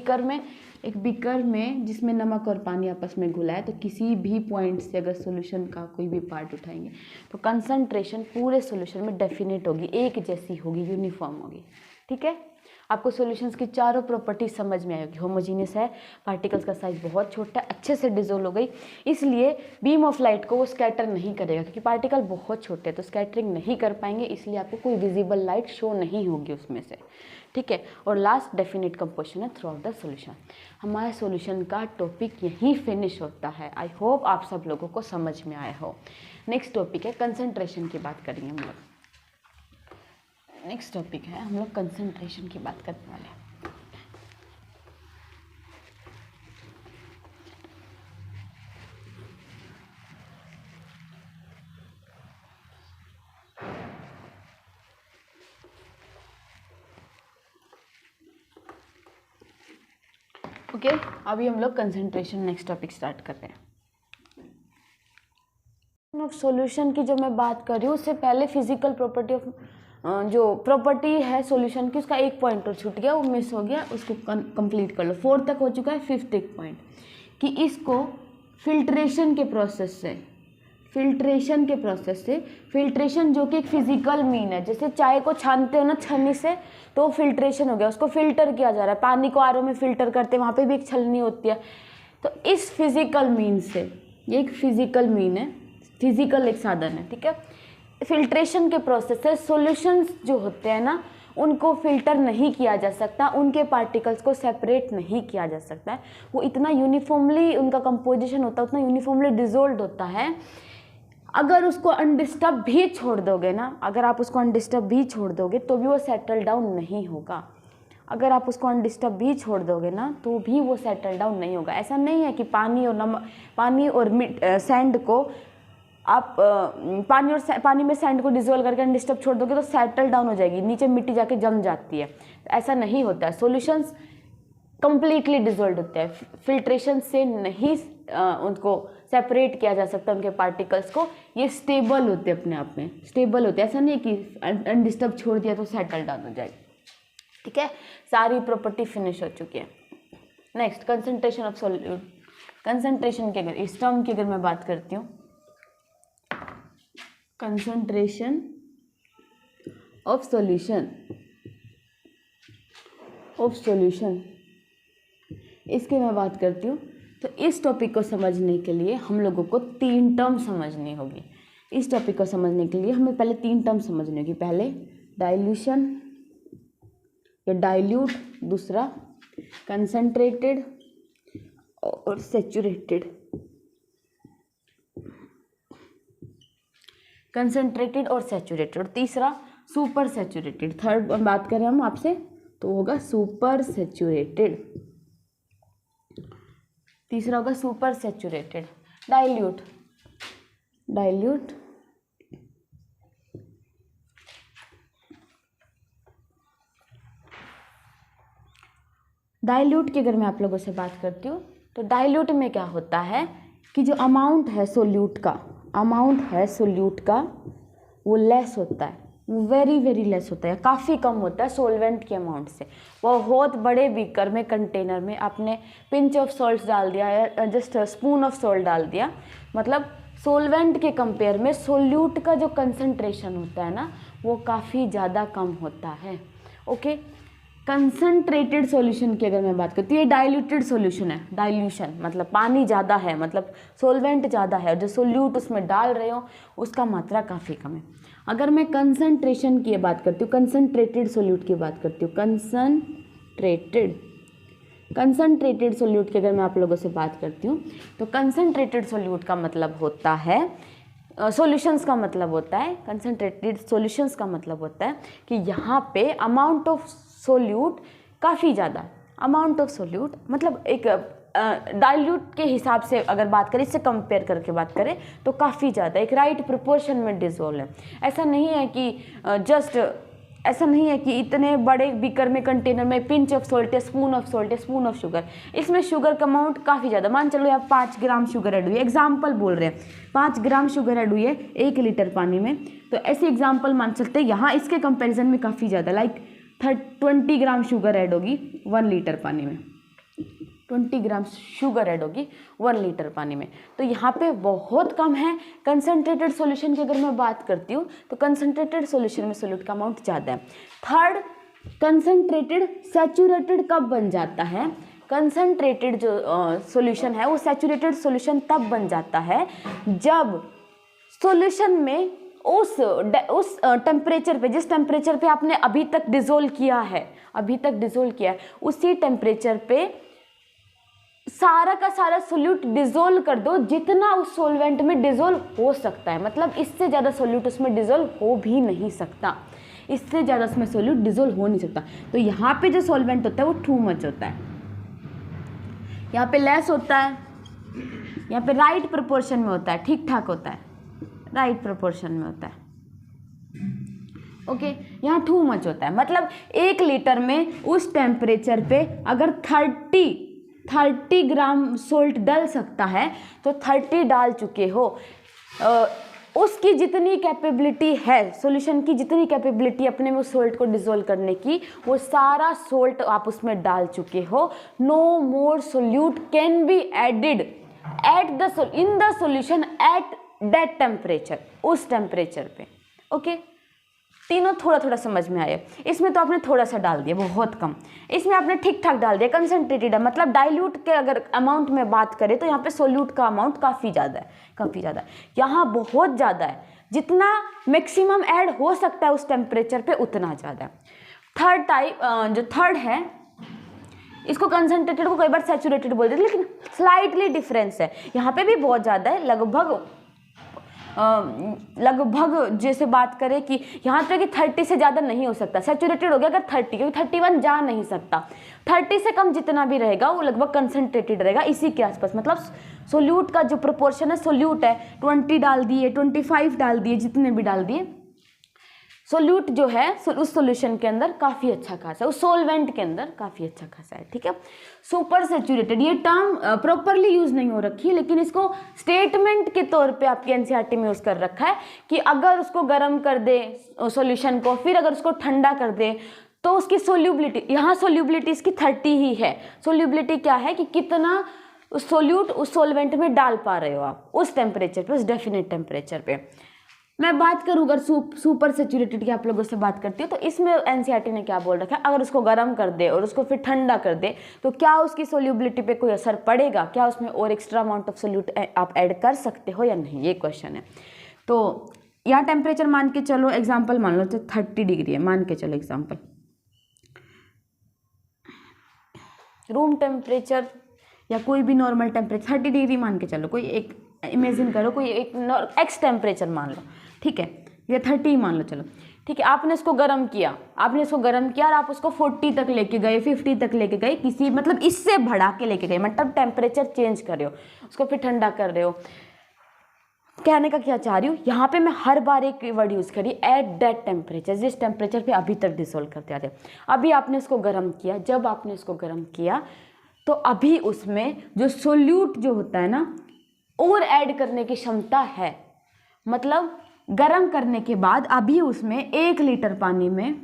एक बीकर में जिसमें नमक और पानी आपस में घुला है, तो किसी भी पॉइंट से अगर सॉल्यूशन का कोई भी पार्ट उठाएंगे तो कंसंट्रेशन पूरे सॉल्यूशन में डेफिनेट होगी, एक जैसी होगी, यूनिफॉर्म होगी। ठीक है, आपको सॉल्यूशंस की चारों प्रॉपर्टी समझ में आएगी। होमोजीनियस है, पार्टिकल्स का साइज बहुत छोटा है, अच्छे से डिजोल्व हो गई, इसलिए बीम ऑफ लाइट को वो स्कैटर नहीं करेगा, क्योंकि पार्टिकल बहुत छोटे हैं तो स्कैटरिंग नहीं कर पाएंगे, इसलिए आपको कोई विजिबल लाइट शो नहीं होगी उसमें से। ठीक है, और लास्ट डेफिनेट कंपोजिशन है थ्रू आउट द सॉल्यूशन। हमारा सॉल्यूशन का टॉपिक यहीं फिनिश होता है। आई होप आप सब लोगों को समझ में आया हो। नेक्स्ट टॉपिक है कंसंट्रेशन की बात करेंगे हम लोग। नेक्स्ट टॉपिक है, हम लोग कंसंट्रेशन की बात करने वाले हैं। ओके, अभी हम लोग कंसंट्रेशन नेक्स्ट टॉपिक स्टार्ट कर रहे हैं। ऑफ सॉल्यूशन की जो मैं बात कर रही हूँ, उससे पहले फिजिकल प्रॉपर्टी ऑफ जो प्रॉपर्टी है सॉल्यूशन की, उसका एक पॉइंट और छूट गया, वो मिस हो गया, उसको कंप्लीट कर लो। फोर्थ तक हो चुका है, फिफ्थ एक पॉइंट कि इसको फिल्ट्रेशन के प्रोसेस से, फिल्ट्रेशन जो कि एक फिजिकल मीन है, जैसे चाय को छानते हो ना छन्नी से, तो फिल्ट्रेशन हो गया, उसको फिल्टर किया जा रहा है। पानी को आरओ में फिल्टर करते हैं, वहाँ पे भी एक छलनी होती है। तो इस फिजिकल मीन से, ये एक फिजिकल मीन है, फिजिकल एक साधन है। ठीक है, फिल्ट्रेशन के प्रोसेस से सॉल्यूशंस जो होते हैं ना, उनको फिल्टर नहीं किया जा सकता, उनके पार्टिकल्स को सेपरेट नहीं किया जा सकता है। वो इतना यूनिफॉर्मली उनका कंपोजिशन होता है, उतना यूनिफॉर्मली डिसॉल्व्ड होता है। अगर उसको अनडिस्टर्ब भी छोड़ दोगे ना, अगर आप उसको अनडिस्टर्ब भी छोड़ दोगे तो भी वो सेटल डाउन नहीं होगा। अगर आप उसको अनडिस्टर्ब भी छोड़ दोगे ना तो भी वो सेटल डाउन नहीं होगा। ऐसा नहीं है कि पानी और सैंड को आप पानी में सैंड को डिसॉल्व करके अनडिस्टर्ब छोड़ दोगे तो सेटल डाउन हो जाएगी, नीचे मिट्टी जाके जम जाती है। ऐसा नहीं होता है, सॉल्यूशंस कंप्लीटली डिसॉल्व होते हैं, फिल्ट्रेशन से नहीं उनको सेपरेट किया जा सकता उनके पार्टिकल्स को। ये स्टेबल होते हैं, अपने आप में स्टेबल होते हैं, ऐसा नहीं कि अनडिस्टर्ब छोड़ दिया तो सेटल डाउन हो जाएगी। ठीक है, सारी प्रॉपर्टी फिनिश हो चुकी है। Next concentration of solute. Concentration की अगर इस टर्म की अगर मैं बात करती हूँ, कंसंट्रेशन ऑफ सॉल्यूशन, इसकी मैं बात करती हूँ, तो इस टॉपिक को समझने के लिए हम लोगों को 3 टर्म समझनी होगी। इस टॉपिक को समझने के लिए हमें पहले 3 टर्म समझनी होगी। पहले डाइल्यूशन या डाइल्यूट, दूसरा कंसंट्रेटेड और सैचुरेटेड, कंसंट्रेटेड और सैचुरेटेड, और तीसरा सुपर सैचुरेटेड। थर्ड बात करें हम आपसे तो होगा सुपर सैचुरेटेड, तीसरा होगा सुपर सैचुरेटेड। डाइल्यूट की अगर मैं आप लोगों से बात करती हूँ तो डाइल्यूट में क्या होता है कि जो अमाउंट है सोल्यूट का वो लेस होता है, वेरी वेरी लेस होता है, काफ़ी कम होता है सोलवेंट के अमाउंट से। बहुत बड़े बीकर में, कंटेनर में आपने पिंच ऑफ सॉल्ट डाल दिया या जस्ट स्पून ऑफ सॉल्ट डाल दिया, मतलब सोलवेंट के कंपेयर में सोल्यूट का जो कंसंट्रेशन होता है ना वो काफ़ी ज़्यादा कम होता है। ओके, कंसंट्रेटेड सॉल्यूशन की अगर मैं बात करती हूँ, ये डाइल्यूटेड सॉल्यूशन है। डाइल्यूशन मतलब पानी ज़्यादा है, मतलब सोलवेंट ज़्यादा है और जो सोल्यूट उसमें डाल रहे हो उसका मात्रा काफ़ी कम है। अगर मैं कंसंट्रेशन की बात करती हूँ, कंसंट्रेटेड सोल्यूट की बात करती हूँ, कंसंट्रेटेड सोल्यूट की अगर मैं आप लोगों से बात करती हूँ तो कंसंट्रेटेड सोल्यूट का मतलब होता है, सॉल्यूशंस का मतलब होता है, कंसंट्रेटेड सॉल्यूशंस का मतलब होता है कि यहाँ पे अमाउंट ऑफ सोल्यूट काफ़ी ज़्यादा, अमाउंट ऑफ सोल्यूट मतलब एक डाइल्यूट के हिसाब से अगर बात करें, इससे कंपेयर करके बात करें तो काफ़ी ज़्यादा एक राइट प्रोपोर्शन में डिसॉल्व है। ऐसा नहीं है कि ऐसा नहीं है कि इतने बड़े बीकर में, कंटेनर में पिंच ऑफ सॉल्ट है, स्पून ऑफ सॉल्ट है, स्पून ऑफ शुगर, इसमें शुगर का अमाउंट काफ़ी ज़्यादा, मान चलो यहाँ 5 ग्राम शुगर ऐड हुई है, एग्जाम्पल बोल रहे हैं 5 ग्राम शुगर ऐड हुई है 1 लीटर पानी में, तो ऐसे एग्जाम्पल मान सकते हैं। यहाँ इसके कंपेरिजन में काफ़ी ज़्यादा, लाइक 20 ग्राम शुगर ऐड होगी 1 लीटर पानी में, 20 ग्राम शुगर ऐड होगी 1 लीटर पानी में, तो यहाँ पे बहुत कम है। कंसंट्रेटेड सॉल्यूशन की अगर मैं बात करती हूँ तो कंसंट्रेटेड सॉल्यूशन में सोल्यूट का अमाउंट ज़्यादा है। थर्ड, कंसंट्रेटेड सैचुरेटेड कब बन जाता है? कंसंट्रेटेड जो सॉल्यूशन है वो सैचुरेटेड सॉल्यूशन तब बन जाता है जब सॉल्यूशन में उस टेम्परेचर पे, जिस टेम्परेचर पे आपने अभी तक डिसोल्व किया है, उसी टेम्परेचर पे सारा का सारा सोल्यूट डिसोल्व कर दो जितना उस सोलवेंट में डिसोल्व हो सकता है, मतलब इससे ज़्यादा सोल्यूट उसमें डिसोल्व हो भी नहीं सकता, इससे ज़्यादा उसमें सोल्यूट डिसोल्व हो नहीं सकता। तो यहाँ पे जो सॉल्वेंट होता है वो टू मच होता है, यहाँ पे लेस होता है, यहाँ पे राइट प्रोपोर्शन में होता है, ठीक ठाक होता है, राइट प्रोपोर्शन में होता है। ओके, यहाँ टू मच होता है, मतलब 1 लीटर में उस टेम्परेचर पे अगर 30 ग्राम सोल्ट डल सकता है तो 30 डाल चुके हो। उसकी जितनी कैपेबिलिटी है, सॉल्यूशन की जितनी कैपेबिलिटी अपने में उस सोल्ट को डिसॉल्व करने की, वो सारा सोल्ट आप उसमें डाल चुके हो। No more solute can be added in the solution at that temperature, उस टेम्परेचर पे। ओके, तीनों थोड़ा थोड़ा समझ में आया। इसमें तो आपने थोड़ा सा डाल दिया, बहुत कम, इसमें आपने ठीक ठाक डाल दिया, कंसंट्रेटेड है, मतलब डाइल्यूट के अगर अमाउंट में बात करें तो यहाँ पे सोल्यूट का अमाउंट काफ़ी ज़्यादा है, काफ़ी ज़्यादा, यहाँ बहुत ज़्यादा है, जितना मैक्सिमम ऐड हो सकता है उस टेम्परेचर पे उतना ज़्यादा है। थर्ड टाइप, जो थर्ड है, इसको कंसंट्रेटेड को कई बार सैचुरेटेड बोल देते, लेकिन स्लाइटली डिफरेंस है, यहाँ पे भी बहुत ज़्यादा है, लगभग जैसे बात करें कि यहाँ तक कि 30 से ज़्यादा नहीं हो सकता, सैचुरेटेड हो गया अगर 30, क्योंकि 31 जा नहीं सकता, 30 से कम जितना भी रहेगा वो लगभग कंसंट्रेटेड रहेगा, इसी के आसपास। मतलब सोल्यूट का जो प्रोपोर्शन है, सोल्यूट है 20 डाल दिए, 25 डाल दिए, जितने भी डाल दिए, सोल्यूट जो है उस सॉल्यूशन के अंदर काफ़ी अच्छा खासा है, उस सॉल्वेंट के अंदर काफ़ी अच्छा खासा है, ठीक है। सुपर सैचुरेटेड, ये टर्म प्रॉपरली यूज़ नहीं हो रखी, लेकिन इसको स्टेटमेंट के तौर पे आपकी एनसीईआरटी में यूज़ कर रखा है कि अगर उसको गर्म कर दे सॉल्यूशन को, फिर अगर उसको ठंडा कर दे तो उसकी सोल्यूबिलिटी, यहाँ सोल्यूबिलिटी इसकी 30 ही है। सोल्यूबिलिटी क्या है कि कितना सोल्यूट उस सॉल्वेंट में डाल पा रहे हो आप उस टेम्परेचर पे, उस डेफिनेट टेम्परेचर पे। मैं बात करूँ अगर सुपर सैचुरेटेड की आप लोगों से बात करती हूँ तो इसमें एनसीईआरटी ने क्या बोल रखा है, अगर उसको गर्म कर दे और उसको फिर ठंडा कर दे तो क्या उसकी सोल्यूबिलिटी पे कोई असर पड़ेगा, क्या उसमें और एक्स्ट्रा अमाउंट ऑफ सोल्यूट आप ऐड कर सकते हो या नहीं, ये क्वेश्चन है। तो यहाँ टेम्परेचर मान के चलो, एग्जाम्पल मान लो तो 30 डिग्री है, मान के चलो एग्जाम्पल, रूम टेम्परेचर या कोई भी नॉर्मल टेम्परेचर 30 डिग्री मान के चलो, कोई एक इमेजिन करो, कोई एक एक्स टेम्परेचर मान लो, ठीक है, या 30 मान लो, चलो ठीक है। आपने इसको गर्म किया, और आप उसको 40 तक लेके गए, 50 तक लेके गए, किसी मतलब इससे बढ़ा के लेके गए, मतलब टेम्परेचर चेंज कर रहे हो, उसको फिर ठंडा कर रहे हो। कहने का क्या चाह रही हूँ, यहाँ पे मैं हर बार एक वर्ड यूज़ करी, एट दैट टेम्परेचर, जिस टेम्परेचर पे अभी तक डिसॉल्व करते आते। अभी आपने इसको गर्म किया, जब आपने इसको गर्म किया तो अभी उसमें जो सोल्यूट जो होता है ना, और ऐड करने की क्षमता है, मतलब गरम करने के बाद अभी उसमें 1 लीटर पानी में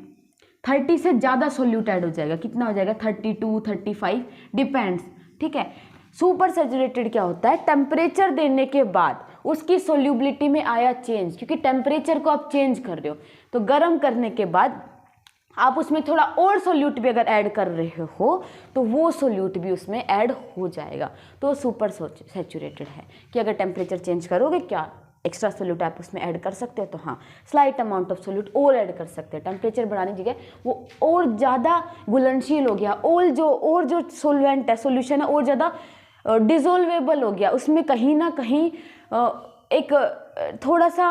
30 से ज़्यादा सोल्यूट ऐड हो जाएगा। कितना हो जाएगा? 32, 35 डिपेंड्स, ठीक है। सुपर सैचुरेटेड क्या होता है? टेम्परेचर देने के बाद उसकी सोल्यूबिलिटी में आया चेंज, क्योंकि टेम्परेचर को आप चेंज कर रहे हो, तो गर्म करने के बाद आप उसमें थोड़ा और सोल्यूट भी अगर ऐड कर रहे हो तो वो सोल्यूट भी उसमें ऐड हो जाएगा। तो सुपर सैचुरेटेड है कि अगर टेम्परेचर चेंज करोगे क्या एक्स्ट्रा सोल्यूट आप उसमें ऐड कर सकते हो? तो हाँ, स्लाइट अमाउंट ऑफ सोल्यूट और ऐड कर सकते हैं। टेम्परेचर बढ़ाने की जगह वो और ज़्यादा घुलनशील हो गया, और जो सोलवेंट है, सोल्यूशन है, और ज़्यादा डिजोल्वेबल हो गया। उसमें कहीं ना कहीं एक थोड़ा सा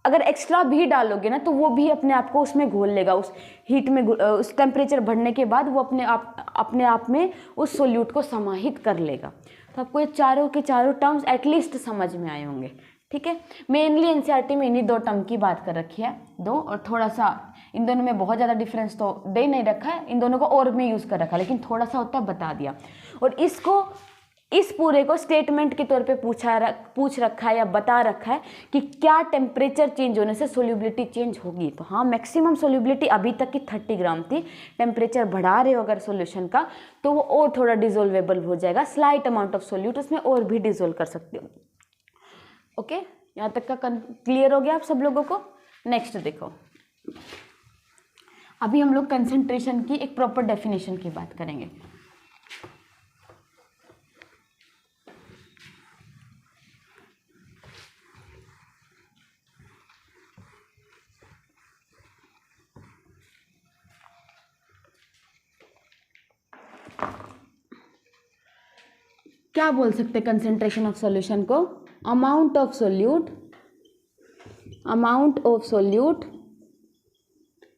अगर एक्स्ट्रा भी डालोगे ना तो वो भी अपने आप को उसमें घोल लेगा। उस हीट में, उस टेम्परेचर बढ़ने के बाद वो अपने आप में उस सोल्यूट को समाहित कर लेगा। तो आपको ये चारों के चारों टर्म्स एटलीस्ट समझ में आए होंगे, ठीक है। मेनली एनसीईआरटी में इन्हीं 2 टर्म की बात कर रखी है, 2, और थोड़ा सा इन दोनों में बहुत ज़्यादा डिफरेंस तो दे नहीं रखा है, इन दोनों को और में यूज़ कर रखा है, लेकिन थोड़ा सा होता है बता दिया। और इसको, इस पूरे को स्टेटमेंट के तौर पे पूछ रखा है या बता रखा है कि क्या टेम्परेचर चेंज होने से सोल्यूबिलिटी चेंज होगी। तो हाँ, मैक्सिमम सोल्यूबिलिटी अभी तक की 30 ग्राम थी। टेम्परेचर बढ़ा रहे हो अगर सोल्यूशन का तो वो और थोड़ा डिजोल्वेबल हो जाएगा। स्लाइट अमाउंट ऑफ सोल्यूट उसमें और भी डिजोल्व कर सकते हो। ओके, यहाँ तक का क्लियर हो गया आप सब लोगों को? नेक्स्ट देखो, अभी हम लोग कंसंट्रेशन की एक प्रॉपर डेफिनेशन की बात करेंगे। क्या बोल सकते हैं कंसंट्रेशन ऑफ सॉल्यूशन को? अमाउंट ऑफ सोल्यूट,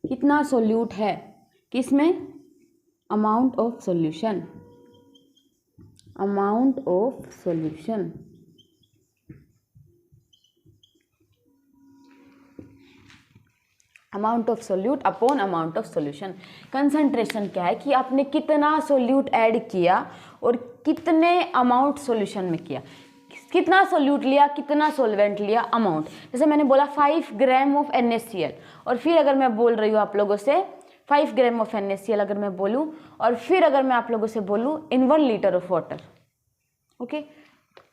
कितना सोल्यूट है किसमें? Amount of solution, amount of solute upon amount of solution. Concentration क्या है कि आपने कितना सोल्यूट ऐड किया और कितने अमाउंट सॉल्यूशन में किया, कितना सोल्यूट लिया, कितना सोलवेंट लिया, अमाउंट। जैसे मैंने बोला 5 ग्राम ऑफ NaCl, और फिर अगर मैं बोल रही हूँ आप लोगों से 5 ग्राम ऑफ NaCl अगर मैं बोलूँ, और फिर अगर मैं आप लोगों से बोलूँ इन 1 लीटर ऑफ वाटर, ओके,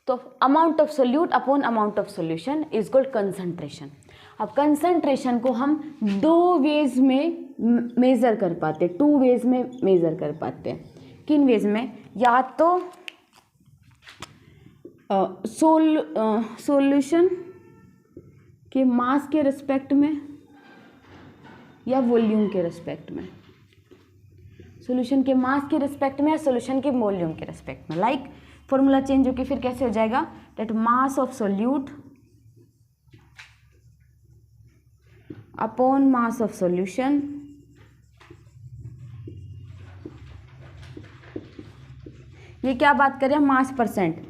तो amount of solute upon amount of solution is called concentration. अब कंसंट्रेशन को हम 2 वेज में मेज़र कर पाते हैं, 2 वेज में मेज़र कर पाते हैं। किन वेज में? या तो सॉल्यूशन के मास के रिस्पेक्ट में या वॉल्यूम के रिस्पेक्ट में। सॉल्यूशन के मास के रिस्पेक्ट में या सॉल्यूशन के वॉल्यूम के रिस्पेक्ट में। लाइक फॉर्मूला चेंज होकर फिर कैसे हो जाएगा? That mass of solute upon mass of solution ये क्या बात करें? मास परसेंट।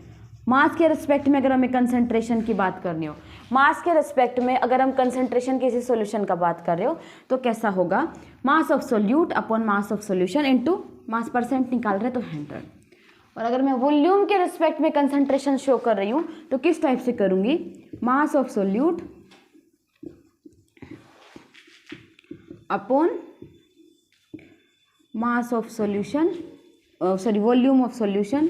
मास के रिस्पेक्ट में अगर हमें कंसंट्रेशन की बात करनी हो, मास के रिस्पेक्ट में अगर हम कंसंट्रेशन किसी सॉल्यूशन का बात कर रहे हो तो कैसा होगा? Mass of solute upon mass of solution into mass percent निकाल रहे तो 100। और अगर मैं वॉल्यूम के रिस्पेक्ट में कंसंट्रेशन शो कर रही हूँ तो किस टाइप से करूँगी? Mass of solute upon mass of solution, sorry volume of solution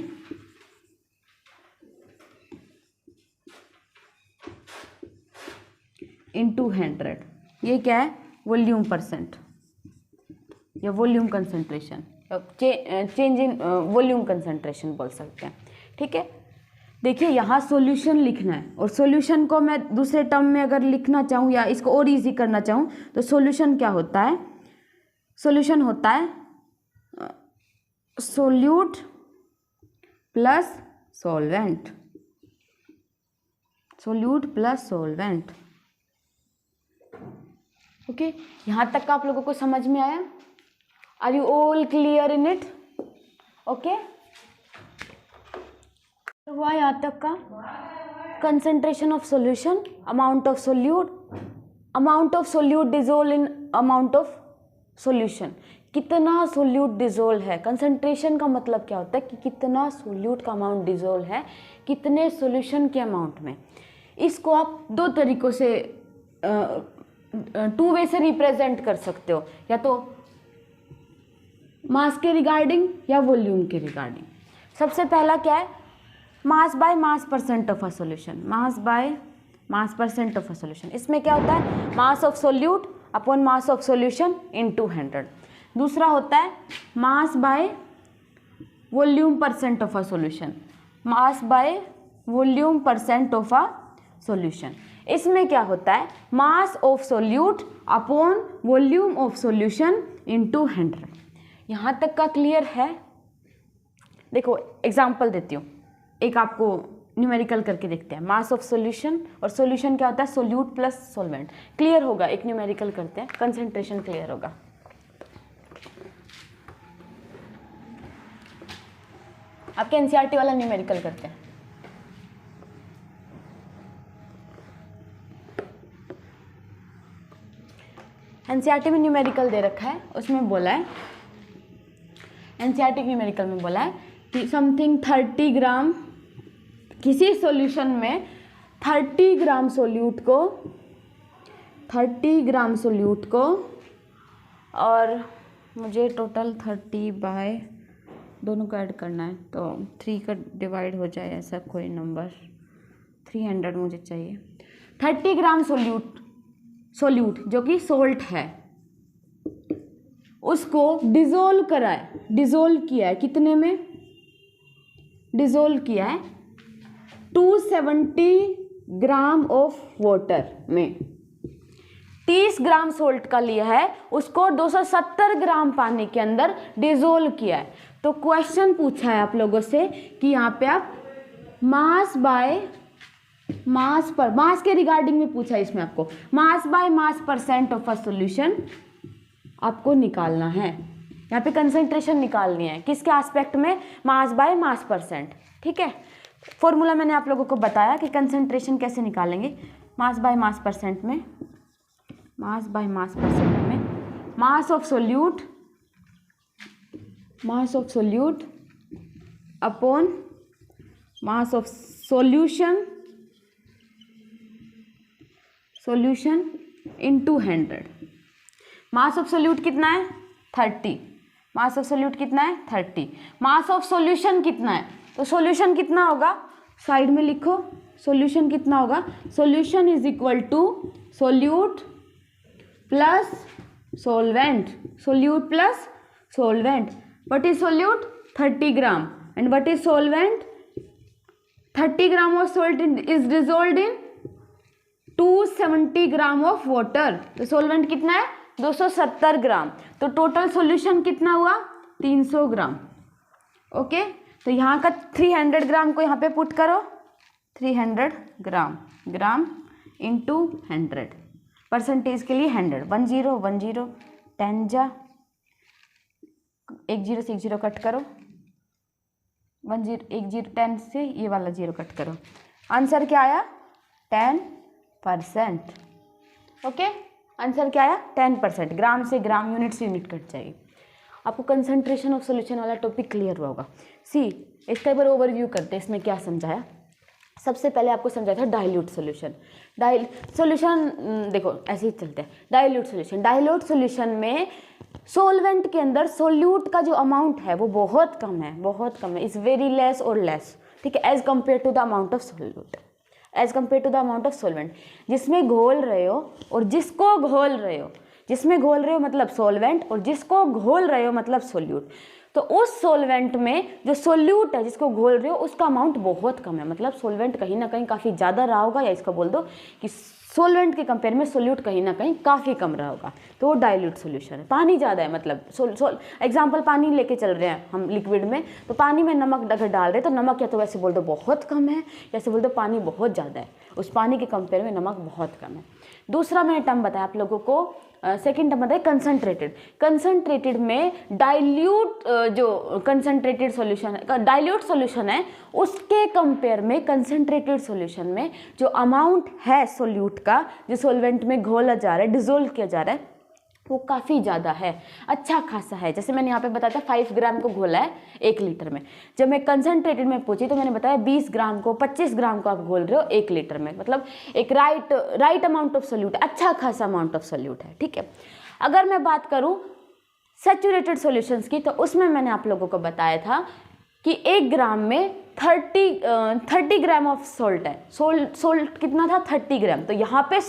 into 100। ये क्या है? वॉल्यूम परसेंट या volume concentration, change in volume concentration बोल सकते हैं, ठीक है। देखिए यहाँ सॉल्यूशन लिखना है, और सॉल्यूशन को मैं दूसरे टर्म में अगर लिखना चाहूँ या इसको और इजी करना चाहूँ तो सॉल्यूशन क्या होता है? सॉल्यूशन होता है solute plus solvent, solute plus solvent. Okay, यहाँ तक का आप लोगों को समझ में आया? Are you all clear in it? Okay, हुआ यहाँ तक का? Concentration of solution, amount of solute dissolve in amount of solution. कितना सोल्यूट डिजोल्व है? कंसंट्रेशन का मतलब क्या होता है कि कितना सोल्यूट का अमाउंट डिजोल्व है कितने सॉल्यूशन के अमाउंट में। इसको आप 2 तरीक़ों से टू वे से रिप्रेजेंट कर सकते हो, या तो मास के रिगार्डिंग या वॉल्यूम के रिगार्डिंग। सबसे पहला क्या है, mass by mass percent of a solution, mass by mass percent of a solution. इसमें क्या होता है, mass of solute upon mass of solution into 100। दूसरा होता है mass by volume percent of a solution, mass by volume percent of a solution. इसमें क्या होता है, mass of solute upon volume of solution into 100। यहाँ तक का क्लियर है? देखो एग्जांपल देती हूँ, एक आपको न्यूमेरिकल करके देखते हैं। मास ऑफ सॉल्यूशन, और सॉल्यूशन क्या होता है, सोल्यूट प्लस सॉल्वेंट। क्लियर होगा, एक न्यूमेरिकल करते हैं, कंसंट्रेशन क्लियर होगा। आपके एनसीईआरटी वाला न्यूमेरिकल करते हैं। एनसीईआरटी में न्यूमेरिकल दे रखा है, उसमें बोला है, एनसीईआरटी न्यूमेरिकल में बोला है कि समथिंग 30 ग्राम, किसी सॉल्यूशन में 30 ग्राम सोल्यूट को, 30 ग्राम सोल्यूट को, और मुझे टोटल 30 बाय दोनों को ऐड करना है, तो 3 का डिवाइड हो जाए ऐसा कोई नंबर, 300 मुझे चाहिए। 30 ग्राम सोल्यूट जो कि सोल्ट है, उसको डिज़ोल्व कराए, डिज़ोल्व किया है कितने में, डिज़ोल्व किया है 270 ग्राम ऑफ वाटर में। 30 ग्राम सोल्ट का लिया है, उसको 270 ग्राम पानी के अंदर डिज़ोल्व किया है। तो क्वेश्चन पूछा है आप लोगों से कि यहाँ पे आप मास बाय मास पर, मास के रिगार्डिंग में पूछा है इसमें आपको, mass by mass percent of a solution आपको निकालना है। यहाँ पे कंसंट्रेशन निकालनी है, किसके एस्पेक्ट में, मास बाय मास परसेंट। ठीक है, फॉर्मूला मैंने आप लोगों को बताया कि कंसंट्रेशन कैसे निकालेंगे। मास बाय मास परसेंट में, मास बाय मास परसेंट में mass of solute, mass of solute upon mass of solution, solution into 100। Mass of solute कितना है 30, मास ऑफ सोल्यूट कितना है 30, मास ऑफ सॉल्यूशन कितना है, तो सॉल्यूशन कितना होगा, साइड में लिखो, सॉल्यूशन कितना होगा, solution is equal to solute plus solvent, solute plus solvent. What is solute, 30 gram, and what is solvent, 30 gram of salt is dissolved in 270 gram of water. तो सोलवेंट कितना है 270 ग्राम, तो टोटल सॉल्यूशन कितना हुआ 300 ग्राम। Okay, तो यहाँ का 300 ग्राम को यहाँ पे पुट करो, 300 ग्राम, ग्राम इंटू 100, परसेंटेज के लिए 100, 10 10 10 जा, 1 0 से 1 0 कट करो, 1 0 10 से ये वाला 0 कट करो, आंसर क्या आया 10%। ओके, आंसर क्या आया 10%। ग्राम से ग्राम, यूनिट से यूनिट कट जाएगी। आपको कंसंट्रेशन ऑफ सॉल्यूशन वाला टॉपिक क्लियर हुआ होगा। सी, इसका एक बार ओवरव्यू करते हैं, इसमें क्या समझाया। सबसे पहले आपको समझाया था डाइल्यूट सॉल्यूशन। सॉल्यूशन देखो ऐसे ही चलते हैं, डाइल्यूट सॉल्यूशन, डाइल्यूट सॉल्यूशन में सोलवेंट के अंदर सोल्यूट का जो अमाउंट है वो बहुत कम है, बहुत कम है, इज़ वेरी लेस और लेस, ठीक है, as compare to the amount of solute, as compare to the amount of solvent. जिसमें घोल रहे हो और जिसको घोल रहे हो, जिसमें घोल रहे हो मतलब सोलवेंट, और जिसको घोल रहे हो मतलब सोल्यूट। तो उस सोलवेंट में जो सोल्यूट है जिसको घोल रहे हो उसका अमाउंट बहुत कम है, मतलब सोलवेंट कहीं ना कहीं काफ़ी ज़्यादा रहा होगा, या इसका बोल दो कि सोलवेंट के कंपेयर में सोल्यूट कहीं ना कहीं काफ़ी कम रहा होगा, तो वो डाइल्यूट सोल्यूशन है। पानी ज़्यादा है, मतलब एग्जाम्पल पानी लेके चल रहे हैं हम लिक्विड में, तो पानी में नमक अगर डाल रहे हैं तो नमक या तो वैसे बोल दो बहुत कम है, या ऐसे बोल दो पानी बहुत ज़्यादा है, उस पानी के कंपेयर में नमक बहुत कम है। दूसरा मैंने टर्म बताया आप लोगों को, सेकेंड टर्म बताया कंसनट्रेटेड। कंसनट्रेटेड में डाइल्यूट जो कंसनट्रेटेड सॉल्यूशन है, डाइल्यूट सॉल्यूशन है, उसके कंपेयर में कंसनट्रेटेड सॉल्यूशन में जो अमाउंट है सोल्यूट का, जो सोलवेंट में घोला जा रहा है, डिजोल्व किया जा रहा है, वो काफ़ी ज़्यादा है, अच्छा खासा है। जैसे मैंने यहाँ पे बताया था 5 ग्राम को घोला है 1 लीटर में। जब मैं कंसनट्रेटेड में पूछी तो मैंने बताया 20 ग्राम को 25 ग्राम को आप घोल रहे हो 1 लीटर में, मतलब एक राइट अमाउंट ऑफ सोल्यूट, अच्छा खासा अमाउंट ऑफ सोल्यूट है, ठीक है। अगर मैं बात करूँ सैचुरेटेड सॉल्यूशंस की, तो उसमें मैंने आप लोगों को बताया था कि 1 ग्राम में 30 ग्राम ऑफ सोल्ट है। सोल्ट कितना था? 30 ग्राम। तो यहाँ पे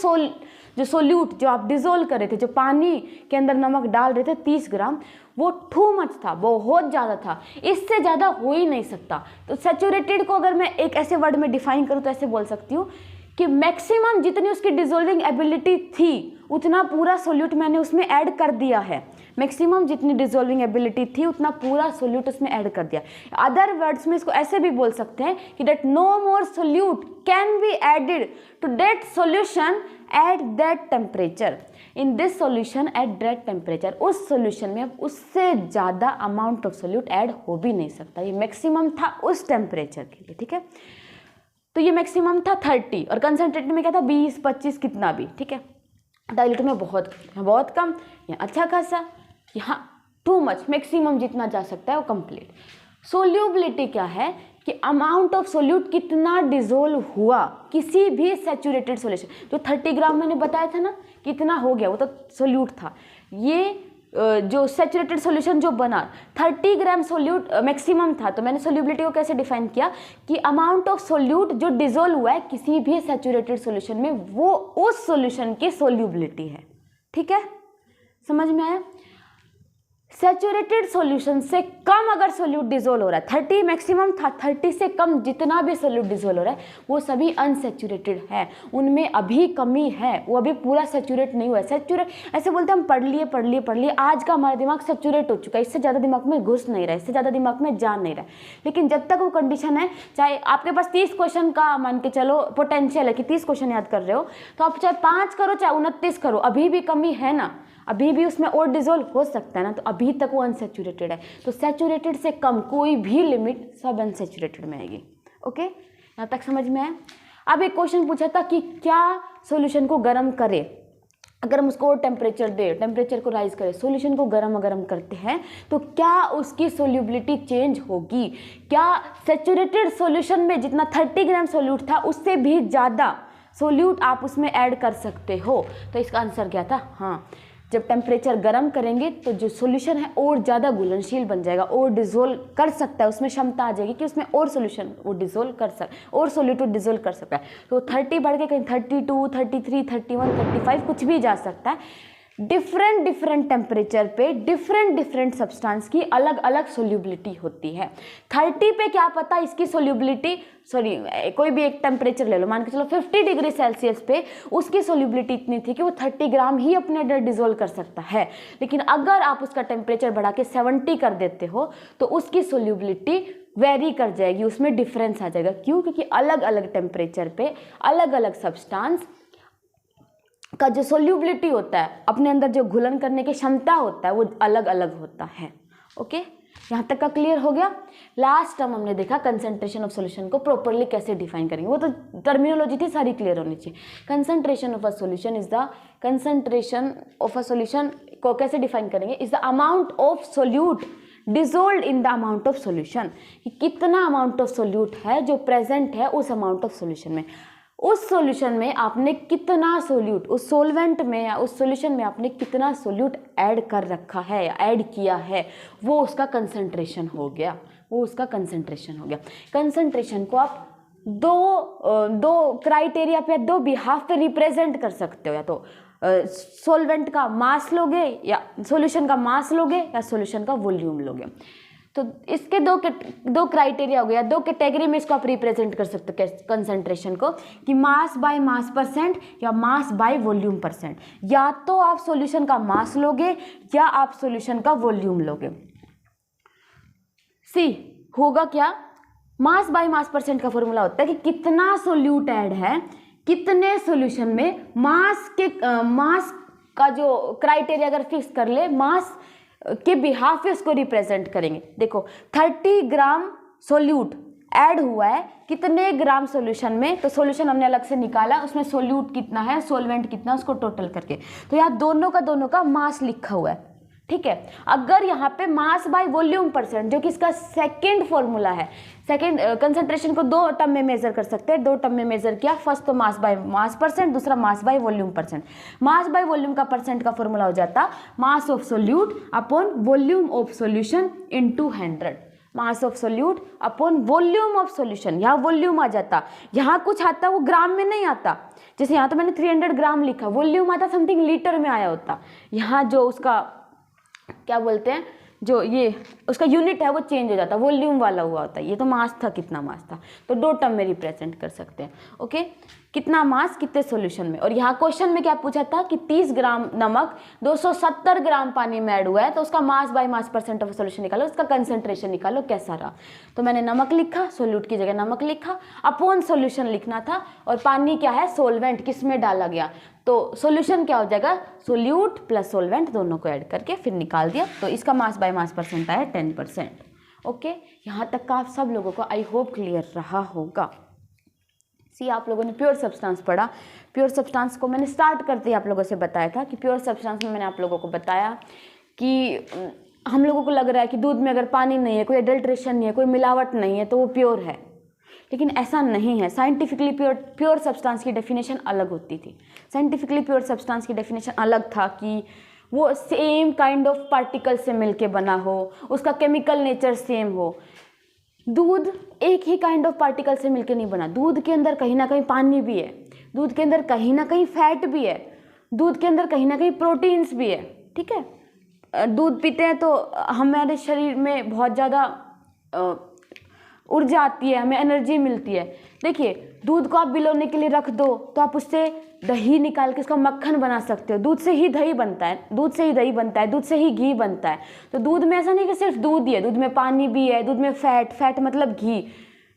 जो सोल्यूट जो आप डिजोल्व कर रहे थे, जो पानी के अंदर नमक डाल रहे थे 30 ग्राम, वो टू मच था, बहुत ज़्यादा था, इससे ज़्यादा हो ही नहीं सकता। तो सैचुरेटेड को अगर मैं एक ऐसे वर्ड में डिफाइन करूँ तो ऐसे बोल सकती हूँ कि मैक्सिमम जितनी उसकी डिजोल्विंग एबिलिटी थी उतना पूरा सोल्यूट मैंने उसमें ऐड कर दिया है। मैक्सिमम जितनी डिजोल्विंग एबिलिटी थी उतना पूरा सोल्यूट उसमें ऐड कर दिया। अदर वर्ड्स में इसको ऐसे भी बोल सकते हैं कि that no more solute can be added to that solution at that temperature. In this solution at that temperature, उस सोल्यूशन में अब उससे ज़्यादा अमाउंट ऑफ सोल्यूट ऐड हो भी नहीं सकता। ये मैक्सिमम था उस टेम्परेचर के लिए, ठीक है। तो ये मैक्सिमम था 30 और कंसनट्रेटेड में क्या था 20 25 कितना भी, ठीक है। डाइल्यूट में बहुत कम या अच्छा खासा, यहाँ टू मच, मैक्सिमम जितना जा सकता है वो कंप्लीट। सोल्यूबिलिटी क्या है कि अमाउंट ऑफ सोल्यूट कितना डिजोल्व हुआ किसी भी सैचुरेटेड सॉल्यूशन। जो 30 ग्राम मैंने बताया था ना कितना हो गया, वो तो सोल्यूट था। ये जो सैचुरेटेड सॉल्यूशन जो बना 30 ग्राम सोल्यूट मैक्सिमम था। तो मैंने सोल्यूबिलिटी को कैसे डिफाइन किया कि अमाउंट ऑफ सोल्यूट जो डिजोल्व हुआ है किसी भी सैचुरेटेड सॉल्यूशन में वो उस सॉल्यूशन की सोल्यूबिलिटी है, ठीक है, समझ में आया। सैचुरेटेड सॉल्यूशन से कम अगर सोल्यूट डिजोल्व हो रहा है, 30 मैक्सिमम था, 30 से कम जितना भी सोल्यूट डिजोल्व हो रहा है वो सभी अनसैचुरेटेड है, उनमें अभी कमी है, वो अभी पूरा सैचुरेट नहीं हुआ है। सैचुरेट ऐसे बोलते हैं हम पढ़ लिए, आज का हमारा दिमाग सैचुरेट हो चुका है, इससे ज़्यादा दिमाग में घुस नहीं रहा है, इससे ज़्यादा दिमाग में जा नहीं रहा है। लेकिन जब तक वो कंडीशन है, चाहे आपके पास 30 क्वेश्चन का मान के चलो पोटेंशियल है कि 30 क्वेश्चन याद कर रहे हो, तो आप चाहे 5 करो चाहे 29 करो, अभी भी कमी है ना, अभी भी उसमें और डिजोल्व हो सकता है ना, तो अभी तक वो अनसैचुरेटेड है। तो सैचुरेटेड से कम कोई भी लिमिट सब अनसैचुरेटेड में आएगी। ओके, यहाँ तक समझ में आया। अब एक क्वेश्चन पूछा था कि क्या सॉल्यूशन को गर्म करे, अगर हम उसको टेम्परेचर दे, टेम्परेचर को राइज करें, सॉल्यूशन को गर्म करते हैं तो क्या उसकी सोल्यूबिलिटी चेंज होगी? क्या सैचुरेटेड सॉल्यूशन में जितना 30 ग्राम सोल्यूट था उससे भी ज़्यादा सोल्यूट आप उसमें ऐड कर सकते हो? तो इसका आंसर क्या था? हाँ, जब टेम्परेचर गर्म करेंगे तो जो सॉल्यूशन है और ज़्यादा घुलनशील बन जाएगा और डिजोल्व कर सकता है, उसमें क्षमता आ जाएगी कि उसमें और सॉल्यूशन वो डिजोल्व कर सकता और सोल्यूट डिजोल्व कर सकता है। तो 30 बढ़ के कहीं 32, 33, 31, 35 कुछ भी जा सकता है। डिफरेंट टेम्परेचर पे डिफरेंट सब्सटेंस की अलग अलग सोल्यूबिलिटी होती है। 30 पे क्या पता इसकी सोल्यूबिलिटी, कोई भी एक टेम्परेचर ले लो, मान के चलो 50 डिग्री सेल्सियस पे उसकी सोल्यूबिलिटी इतनी थी कि वो 30 ग्राम ही अपने अंदर डिजोल्व कर सकता है। लेकिन अगर आप उसका टेम्परेचर बढ़ा के 70 कर देते हो तो उसकी सोल्यूबिलिटी वेरी कर जाएगी, उसमें डिफरेंस आ जाएगा। क्यों? क्योंकि अलग अलग टेम्परेचर पे अलग अलग सब्सटेंस का जो सोल्यूबिलिटी होता है, अपने अंदर जो घुलन करने की क्षमता होता है, वो अलग अलग होता है। ओके, यहाँ तक का क्लियर हो गया। लास्ट टर्म हमने देखा कंसंट्रेशन ऑफ सॉल्यूशन को प्रॉपरली कैसे डिफाइन करेंगे, वो तो टर्मिनोलॉजी थी सारी क्लियर होनी चाहिए। Concentration of a solution is the concentration of a solution को कैसे डिफाइन करेंगे? Is the amount of solute dissolve in the amount of solution, कि कितना अमाउंट ऑफ सोल्यूट है जो प्रेजेंट है उस अमाउंट ऑफ सॉल्यूशन में। उस सॉल्यूशन में आपने कितना सोल्यूट, उस सॉल्वेंट में या उस सॉल्यूशन में आपने कितना सोल्यूट ऐड कर रखा है या ऐड किया है, वो उसका कंसंट्रेशन हो गया, वो उसका कंसंट्रेशन हो गया। कंसंट्रेशन को आप दो क्राइटेरिया पे, दो बिहाफ पे रिप्रेजेंट कर सकते हो। या तो सॉल्वेंट का मास लोगे या सॉल्यूशन का मास लोगे या सॉल्यूशन का वॉल्यूम लोगे। तो इसके दो क्राइटेरिया हो गया, दो कैटेगरी में इसको आप रिप्रेजेंट कर सकते हो कंसंट्रेशन को, कि मास बाय मास परसेंट या मास बाय वॉल्यूम परसेंट। या तो आप सॉल्यूशन का मास लोगे या आप सॉल्यूशन का वॉल्यूम लोगे। सी होगा क्या? मास बाय मास परसेंट का फॉर्मूला होता है कि कितना सोल्यूट ऐड है कितने सॉल्यूशन में, मास का जो क्राइटेरिया अगर फिक्स कर ले, मास के बिहाफ पे उसको रिप्रेजेंट करेंगे। देखो 30 ग्राम सोल्यूट ऐड हुआ है कितने ग्राम सॉल्यूशन में, तो सॉल्यूशन हमने अलग से निकाला, उसमें सोल्यूट कितना है, सॉल्वेंट कितना, उसको टोटल करके, तो यहाँ दोनों का मास लिखा हुआ है, ठीक है। अगर यहाँ पे मास बाय वॉल्यूम परसेंट, जो कि इसका सेकंड फॉर्मूला है, सेकंड कंसंट्रेशन को दो टर्म में मेजर कर सकते हैं, दो टर्म में मेजर किया, फर्स्ट तो मास बाय मास परसेंट, दूसरा mass by volume percent. Mass by volume का परसेंट का फॉर्मूला हो जाता mass of solute upon volume of solution into 100, mass of solute upon volume of solution. यहाँ volume आ जाता, यहाँ कुछ आता वो ग्राम में नहीं आता, जैसे यहाँ तो मैंने 300 ग्राम लिखा, वॉल्यूम आता समथिंग लीटर में आया होता। यहाँ जो उसका क्या बोलते हैं, जो ये उसका यूनिट है वो चेंज हो जाता, वॉल्यूम वाला हुआ होता है। ये तो मास था, कितना मास था, तो दो टर्म में रिप्रेजेंट कर सकते हैं। ओके, कितना मास कितने सॉल्यूशन में। और यहाँ क्वेश्चन में क्या पूछा था कि 30 ग्राम नमक 270 ग्राम पानी में ऐड हुआ है, तो उसका mass by mass percent of solution निकालो, उसका कंसंट्रेशन निकालो कैसा रहा। तो मैंने नमक लिखा, सोल्यूट की जगह नमक लिखा, अपॉन सॉल्यूशन लिखना था, और पानी क्या है, सोलवेंट, किस में डाला गया, तो सॉल्यूशन क्या हो जाएगा, सोल्यूट प्लस सोलवेंट दोनों को ऐड करके फिर निकाल दिया, तो इसका मास बाय मास परसेंट आया 10%। ओके, यहाँ तक का आप सब लोगों को आई होप क्लियर रहा होगा। सी, आप लोगों ने प्योर सब्सटेंस पढ़ा। प्योर सब्सटेंस को मैंने स्टार्ट करते ही आप लोगों से बताया था कि प्योर सब्सटेंस में मैंने आप लोगों को बताया कि हम लोगों को लग रहा है कि दूध में अगर पानी नहीं है, कोई एडल्ट्रेशन नहीं है, कोई मिलावट नहीं है, तो वो प्योर है, लेकिन ऐसा नहीं है। साइंटिफिकली प्योर सब्सटेंस की डेफिनेशन अलग होती थी। साइंटिफिकली प्योर सब्सटेंस की डेफिनेशन अलग था कि वो सेम काइंड ऑफ पार्टिकल से मिलके बना हो, उसका केमिकल नेचर सेम हो। दूध एक ही काइंड ऑफ पार्टिकल से मिलके नहीं बना, दूध के अंदर कहीं ना कहीं पानी भी है, दूध के अंदर कहीं ना कहीं फैट भी है, दूध के अंदर कहीं ना कहीं प्रोटीन्स भी है, ठीक है। दूध पीते हैं तो हमारे शरीर में बहुत ज़्यादा ऊर्जा आती है, हमें एनर्जी मिलती है। देखिए, दूध को आप भिगोने के लिए रख दो तो आप उससे दही निकाल के उसका मक्खन बना सकते हो। दूध से ही दही बनता है, दूध से ही दही बनता है, दूध से ही घी बनता है। तो दूध में ऐसा नहीं कि सिर्फ दूध ही है, दूध में पानी भी है, दूध में फैट मतलब घी,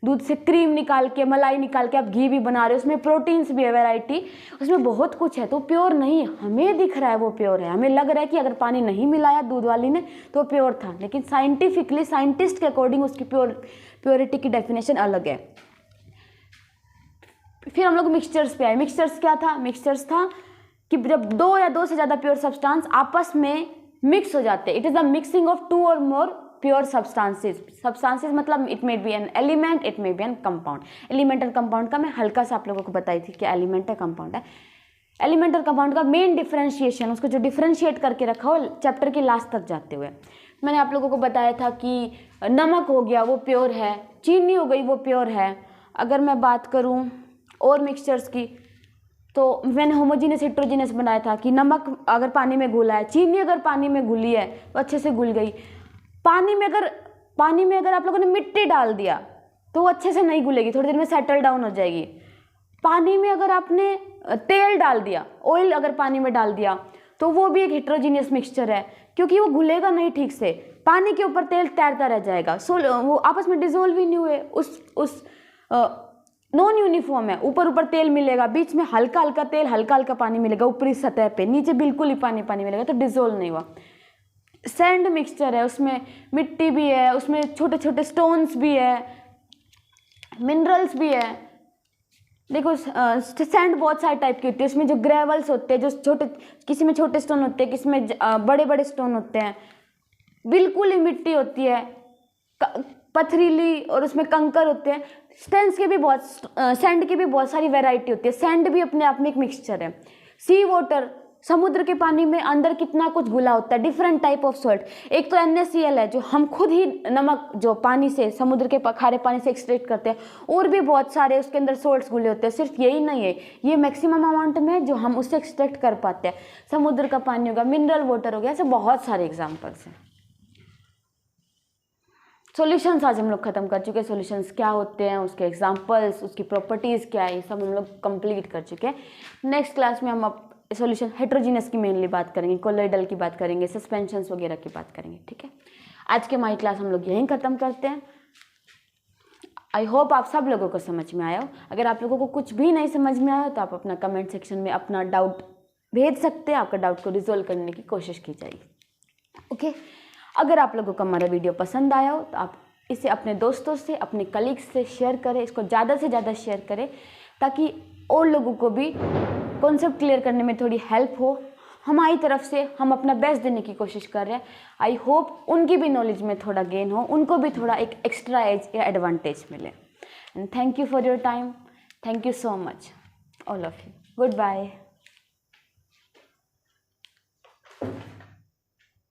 दूध से क्रीम निकाल के, मलाई निकाल के आप घी भी बना रहे हो, उसमें प्रोटीन्स भी है, वैरायटी, उसमें बहुत कुछ है। तो प्योर नहीं, हमें दिख रहा है वो प्योर है, हमें लग रहा है कि अगर पानी नहीं मिलाया दूध वाली ने तो प्योर था, लेकिन साइंटिफिकली, साइंटिस्ट के अकॉर्डिंग उसकी प्योरिटी की डेफिनेशन अलग है। फिर हम लोग मिक्सचर्स पे आए। मिक्सचर्स क्या था, मिक्सचर्स था कि जब दो या दो से ज़्यादा प्योर सब्सटेंस आपस में मिक्स हो जाते हैं, it is the mixing of two or more pure substances मतलब it may be an element, it may be an compound. Element और कंपाउंड का मैं हल्का सा आप लोगों को बताई थी क्या एलिमेंट है, कंपाउंड है। एलिमेंट और कंपाउंड का मेन डिफरेंशिएशन, उसको जो डिफरेंशिएट करके रखा हो चैप्टर के लास्ट तक जाते हुए, मैंने आप लोगों को बताया था कि नमक हो गया वो प्योर है, चीनी हो गई वो प्योर है। अगर मैं बात करूँ और मिक्सचर्स की, तो मैंने होमोजीनियस हेट्रोजीनियस बनाया था कि नमक अगर पानी में घुला है, चीनी अगर पानी में घुली है तो अच्छे से घुल गई। पानी में अगर आप लोगों ने मिट्टी डाल दिया तो वो अच्छे से नहीं घुलेगी, थोड़ी देर में सेटल डाउन हो जाएगी। पानी में अगर आपने तेल डाल दिया, ऑयल अगर पानी में डाल दिया, तो वो भी एक हेट्रोजीनियस मिक्सचर है, क्योंकि वो घुलेगा नहीं ठीक से, पानी के ऊपर तेल तैरता रह जाएगा। वो आपस में डिजोल्व ही नहीं हुए, उस नॉन यूनिफॉर्म है, ऊपर तेल मिलेगा, बीच में हल्का हल्का तेल, हल्का हल्का पानी मिलेगा ऊपरी सतह पे, नीचे बिल्कुल ही पानी मिलेगा, तो डिजोल्व नहीं हुआ। सैंड मिक्सचर है, उसमें मिट्टी भी है, उसमें छोटे छोटे स्टोन्स भी है, मिनरल्स भी है। देखो सैंड बहुत सारे टाइप की होती है, उसमें जो ग्रेवल्स होते हैं, जो छोटे, किसी में छोटे स्टोन होते हैं, किसी में बड़े बड़े स्टोन होते हैं, बिल्कुल ही मिट्टी होती है पथरीली, और उसमें कंकर होते हैं। सैंड की भी बहुत सारी वैरायटी होती है। सैंड भी अपने आप में एक मिक्सचर है। सी वाटर, समुद्र के पानी में अंदर कितना कुछ घुला होता है, डिफरेंट टाइप ऑफ सॉल्ट। एक तो NaCl है जो हम खुद ही नमक जो पानी से, समुद्र के खारे पानी से एक्सट्रैक्ट करते हैं, और भी बहुत सारे उसके अंदर सॉल्ट्स घुले होते हैं। सिर्फ यही नहीं है, ये मैक्सिमम अमाउंट में है जो हम उससे एक्सट्रैक्ट कर पाते हैं। समुद्र का पानी होगा, मिनरल वाटर हो गया, ऐसे बहुत सारे एग्जाम्पल्स हैं। सॉल्यूशंस आज हम लोग खत्म कर चुके हैं। सॉल्यूशंस क्या होते हैं, उसके एग्जांपल्स, उसकी प्रॉपर्टीज़ क्या है, ये सब हम लोग कंप्लीट कर चुके हैं। नेक्स्ट क्लास में हम अब सॉल्यूशन हेट्रोजीनियस की मेनली बात करेंगे, कोलोइडल की बात करेंगे, सस्पेंशंस वगैरह की बात करेंगे, ठीक है। आज के हमारी क्लास हम लोग यहीं ख़त्म करते हैं। आई होप आप सब लोगों को समझ में आया हो। अगर आप लोगों को कुछ भी नहीं समझ में आया तो आप अपना कमेंट सेक्शन में अपना डाउट भेज सकते हैं, आपका डाउट को रिजोल्व करने की कोशिश की जाएगी, ओके। अगर आप लोगों को हमारा वीडियो पसंद आया हो तो आप इसे अपने दोस्तों से, अपने कलीग्स से शेयर करें, इसको ज़्यादा से ज़्यादा शेयर करें ताकि और लोगों को भी कॉन्सेप्ट क्लियर करने में थोड़ी हेल्प हो। हमारी तरफ से हम अपना बेस्ट देने की कोशिश कर रहे हैं। आई होप उनकी भी नॉलेज में थोड़ा गेन हो, उनको भी थोड़ा एक एक्स्ट्रा एज या एडवांटेज मिले। And thank you for your time. Thank you so much all of you. Good bye.